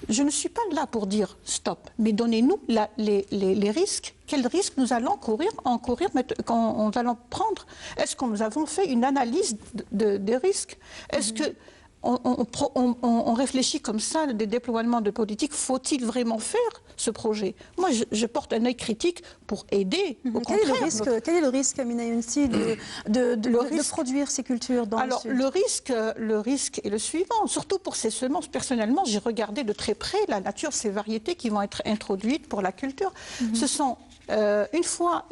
je ne suis pas là pour dire stop, mais donnez-nous les risques. Quels risques nous allons quand nous allons prendre? Est-ce que nous avons fait une analyse des risques? Est-ce que on réfléchit comme ça, des déploiements de politique, faut-il vraiment faire ce projet? Moi, je porte un œil critique pour aider. Quel est le risque, Amina Younsi, de produire ces cultures dans le Sud? Le risque est le suivant, surtout pour ces semences. Personnellement, j'ai regardé de très près la nature, ces variétés qui vont être introduites pour la culture. Ce sont... une fois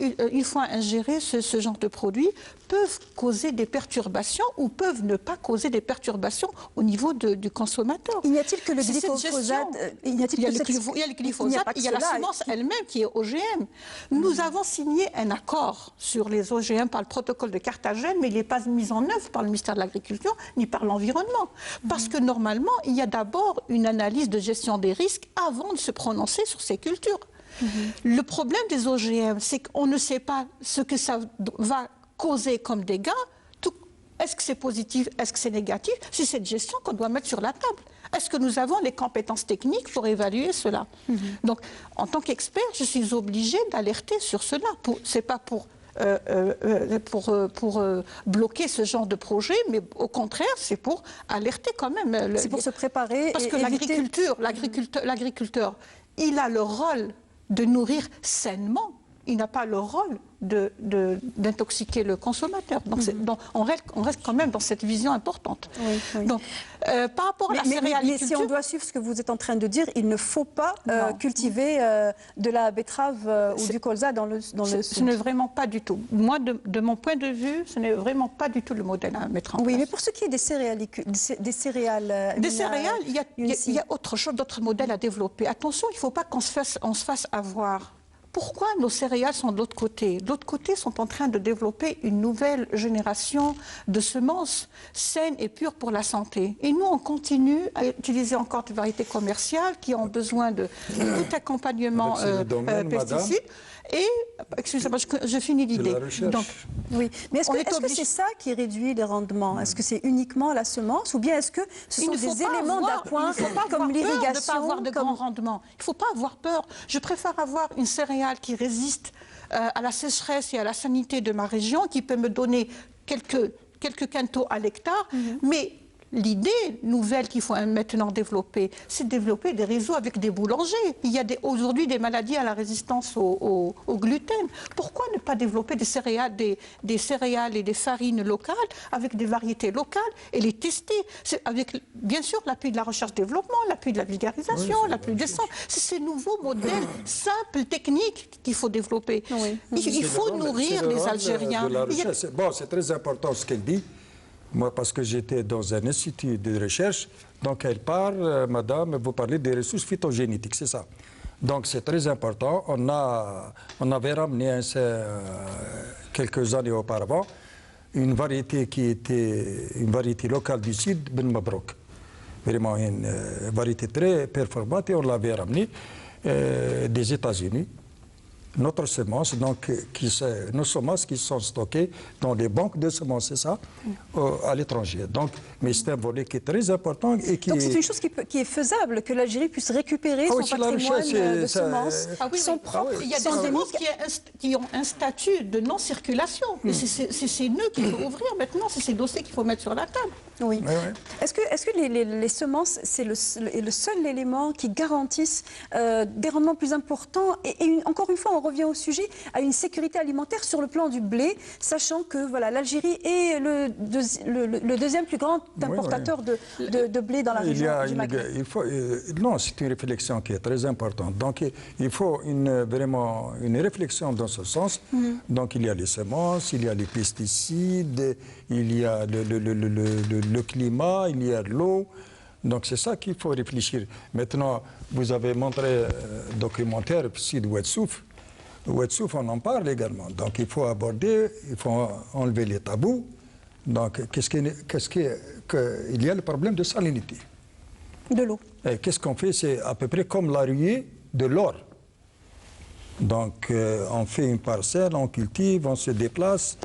ingérés, ce genre de produits peuvent causer des perturbations ou peuvent ne pas causer des perturbations au niveau du consommateur. Y a-t-il que le glyphosate? Il y a le glyphosate, il y a la semence elle-même qui est OGM. Nous avons signé un accord sur les OGM par le protocole de Carthagène, mais il n'est pas mis en œuvre par le ministère de l'Agriculture ni par l'Environnement. Parce que normalement, il y a d'abord une analyse de gestion des risques avant de se prononcer sur ces cultures. Le problème des OGM, c'est qu'on ne sait pas ce que ça va causer comme dégâts, Est-ce que c'est positif? Est-ce que c'est négatif? C'est cette gestion qu'on doit mettre sur la table. Est-ce que nous avons les compétences techniques pour évaluer cela? Donc, en tant qu'expert, je suis obligée d'alerter sur cela. Ce n'est pas pour bloquer ce genre de projet, mais au contraire, c'est pour alerter quand même. C'est pour se préparer. Parce que l'agriculteur, il a le rôle de nourrir sainement. Il n'a pas le rôle d'intoxiquer le consommateur. Donc, on reste quand même dans cette vision importante. Donc, par rapport à la céréaliculture... Mais si on doit suivre ce que vous êtes en train de dire, il ne faut pas cultiver de la betterave ou du colza dans le sud. Ce n'est vraiment pas du tout. Moi, de mon point de vue, ce n'est vraiment pas du tout le modèle à mettre en place. Oui, mais pour ce qui est des céréales... Des céréales, il y a autre chose, d'autres modèles à développer. Attention, il ne faut pas qu'on se fasse avoir. Pourquoi nos céréales sont de l'autre côté? De l'autre côté, sont en train de développer une nouvelle génération de semences saines et pures pour la santé. Et nous, on continue à utiliser encore des variétés commerciales qui ont besoin de tout accompagnement pesticides. Et, excusez-moi, je finis l'idée. Oui, mais est-ce que c'est ça qui réduit les rendements? Est-ce que c'est uniquement la semence ou bien est-ce que ce sont des éléments d'appoint comme l'irrigation? Il ne faut pas avoir de grands rendements. Il ne faut pas avoir peur. Je préfère avoir une céréale qui résiste à la sécheresse et à la salinité de ma région, qui peut me donner quelques quintaux à l'hectare, mais l'idée nouvelle qu'il faut maintenant développer, c'est de développer des réseaux avec des boulangers. Il y a aujourd'hui des maladies à la résistance au gluten. Pourquoi ne pas développer des céréales et des farines locales avec des variétés locales et les tester avec, bien sûr, l'appui de la recherche-développement, l'appui de la vulgarisation, l'appui des centres. C'est ces nouveaux modèles simples, techniques qu'il faut développer. Il faut nourrir les Algériens. Bon, c'est très important ce qu'elle dit. Moi, parce que j'étais dans un institut de recherche, donc elle parle, madame, vous parlez des ressources phytogénétiques, c'est ça. Donc c'est très important. On avait ramené quelques années auparavant une variété qui était une variété locale du sud, Ben Mabrouk. Vraiment une variété très performante et on l'avait ramenée des États-Unis. Notre semence, donc, nos semences qui sont stockées dans les banques de semences, c'est ça, à l'étranger. Donc, mais c'est un volet qui est très important et qui. Donc c'est une chose qui est faisable, que l'Algérie puisse récupérer son patrimoine de semences qui sont propres. Il y a des semences qui ont un statut de non-circulation. C'est ces nœuds qu'il faut ouvrir maintenant, c'est ces dossiers qu'il faut mettre sur la table. Oui. Est-ce que les semences, c'est le seul élément qui garantisse des rendements plus importants et encore une fois, on revient au sujet, à une sécurité alimentaire sur le plan du blé, sachant que voilà, l'Algérie est le deuxième plus grand importateur de blé dans la région du Maghreb. Non, c'est une réflexion qui est très importante. Donc, il faut vraiment une réflexion dans ce sens. Donc, il y a les semences, il y a les pesticides, il y a le climat, il y a l'eau. Donc, c'est ça qu'il faut réfléchir. Maintenant, vous avez montré un documentaire Sud Ouedsouf. Ouedsouf, on en parle également. Donc, il faut aborder, il faut enlever les tabous. Donc, il y a le problème de salinité. De l'eau. Qu'est-ce qu'on fait? C'est à peu près comme la ruée de l'or. Donc, on fait une parcelle, on cultive, on se déplace.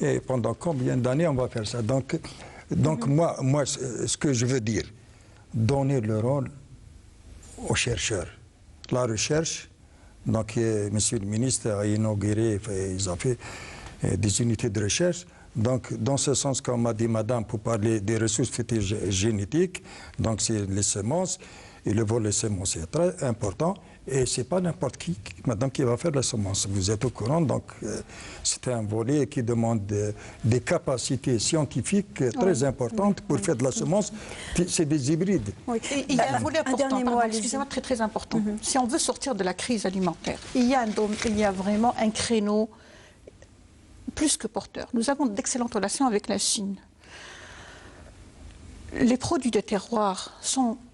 Et pendant combien d'années on va faire ça? Donc moi, ce que je veux dire, donner le rôle aux chercheurs. La recherche, donc monsieur le ministre a inauguré, ils ont fait des unités de recherche. Donc, dans ce sens, comme m'a dit madame, pour parler des ressources phytogénétiques, donc c'est les semences, et le volet semences est très important. Et ce n'est pas n'importe qui, madame, qui va faire la semence. Vous êtes au courant, donc c'est un volet qui demande des capacités scientifiques très importantes pour faire de la semence. C'est des hybrides. Oui. Et il y a un volet important, excusez-moi, très très important. Si on veut sortir de la crise alimentaire, il y a vraiment un créneau plus que porteur. Nous avons d'excellentes relations avec la Chine. Les produits de terroir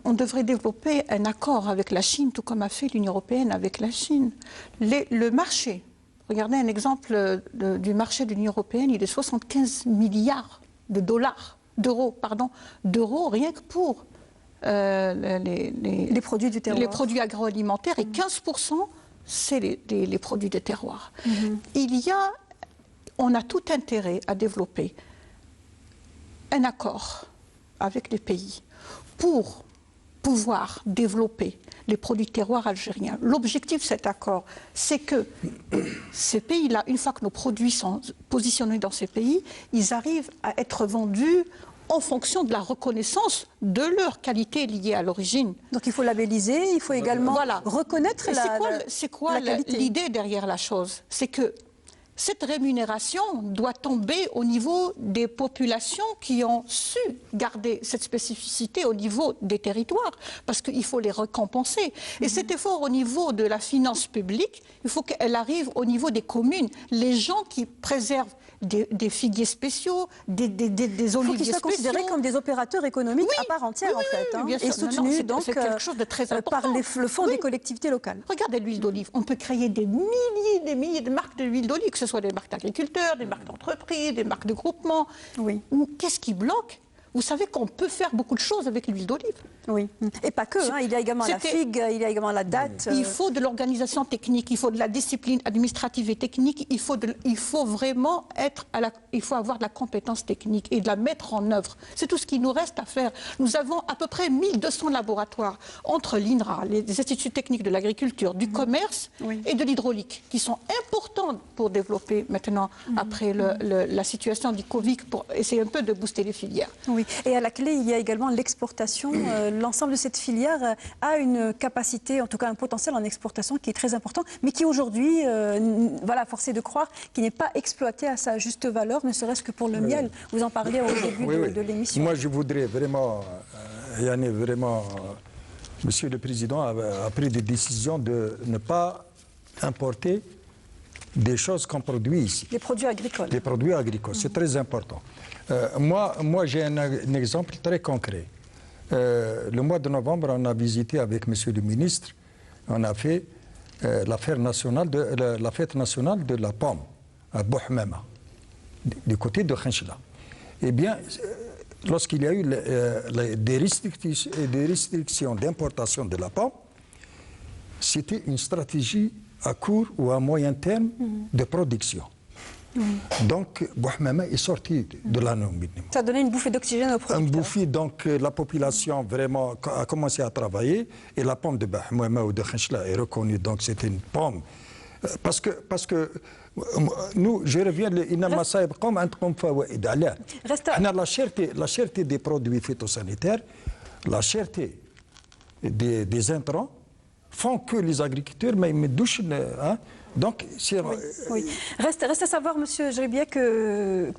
on devrait développer un accord avec la Chine, tout comme a fait l'Union européenne avec la Chine. Le marché, regardez un exemple du marché de l'Union européenne, il est 75 milliards d'euros rien que pour les produits du terroir. Les produits agroalimentaires et 15% c'est les produits de terroir. On a tout intérêt à développer un accord avec les pays pour pouvoir développer les produits terroirs algériens. L'objectif de cet accord, c'est que ces pays-là, une fois que nos produits sont positionnés dans ces pays, ils arrivent à être vendus en fonction de la reconnaissance de leur qualité liée à l'origine. Donc il faut labelliser, il faut également reconnaître c'est quoi l'idée derrière la chose? C'est que cette rémunération doit tomber au niveau des populations qui ont su garder cette spécificité au niveau des territoires, parce qu'il faut les récompenser. Et cet effort au niveau de la finance publique, il faut qu'elle arrive au niveau des communes. Les gens qui préservent des figuiers spéciaux, des oliviers spéciaux. Il faut qu'ils soient considérés comme des opérateurs économiques à part entière, en fait. Hein, bien sûr. Et soutenus donc quelque chose de très important. Par le fonds des collectivités locales. Regardez l'huile d'olive. On peut créer des milliers de marques d'huile d'olive, que ce soit des marques d'agriculteurs, des marques d'entreprises, des marques de groupements. Oui. Qu'est-ce qui bloque? Vous savez qu'on peut faire beaucoup de choses avec l'huile d'olive. Oui, et pas que. Hein. Il y a également la figue, il y a également la date. Il faut de l'organisation technique, il faut de la discipline administrative et technique, il faut vraiment il faut avoir de la compétence technique et de la mettre en œuvre. C'est tout ce qui nous reste à faire. Nous avons à peu près 1200 laboratoires entre l'INRA, les instituts techniques de l'agriculture, du commerce et de l'hydraulique, qui sont importants pour développer maintenant, après la situation du Covid, pour essayer un peu de booster les filières. Oui. Et à la clé, il y a également l'exportation. L'ensemble de cette filière a une capacité, en tout cas un potentiel en exportation qui est très important, mais qui aujourd'hui, voilà, force est de croire, qui n'est pas exploité à sa juste valeur, ne serait-ce que pour le miel. Vous en parliez au début de l'émission. Moi, je voudrais vraiment, Monsieur le Président a pris des décisions de ne pas importer des choses qu'on produit ici. Les produits agricoles. Les produits agricoles, c'est très important. Moi j'ai un exemple très concret. Le mois de novembre, on a visité avec Monsieur le ministre, on a fait la fête nationale de la pomme à Bouhmema, du côté de Khenchela. Eh bien, lorsqu'il y a eu des restrictions d'importation de la pomme, c'était une stratégie à court ou à moyen terme de production. Donc, Bouhmema est sorti de la norme minimum. Ça a donné une bouffée d'oxygène aux producteurs. Une bouffée, donc la population vraiment a commencé à travailler et la pomme de Bouhmema ou de Khenchela est reconnue, donc c'est une pomme. Parce que nous, je reviens, la cherté des produits phytosanitaires, la cherté des intrants font que les agriculteurs, mais ils me douchent. Hein, donc, oui. Reste à savoir, Monsieur Jeribiya, que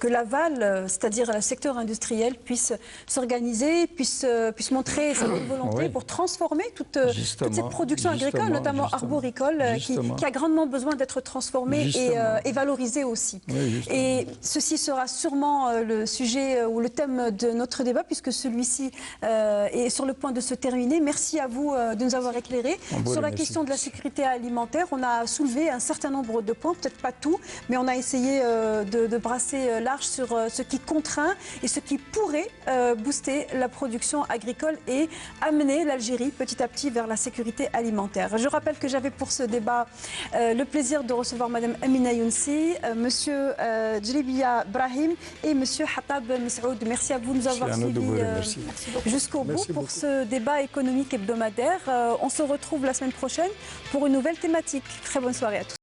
l'aval, c'est-à-dire le secteur industriel, puisse s'organiser, puisse montrer sa bonne volonté pour transformer toute cette production agricole, notamment arboricole, qui a grandement besoin d'être transformée et valorisée aussi. Et ceci sera sûrement le sujet ou le thème de notre débat, puisque celui-ci est sur le point de se terminer. Merci à vous de nous avoir éclairés sur la question de la sécurité alimentaire. On a soulevé un certain nombre de points, peut-être pas tout, mais on a essayé de brasser large sur ce qui contraint et ce qui pourrait booster la production agricole et amener l'Algérie petit à petit vers la sécurité alimentaire. Je rappelle que j'avais pour ce débat le plaisir de recevoir Madame Amina Younsi, Monsieur Jeribiya Brahim et Monsieur Hatab Messoud. Merci à vous de nous avoir suivis jusqu'au bout pour ce débat économique hebdomadaire. On se retrouve la semaine prochaine pour une nouvelle thématique. Très bonne soirée à tous.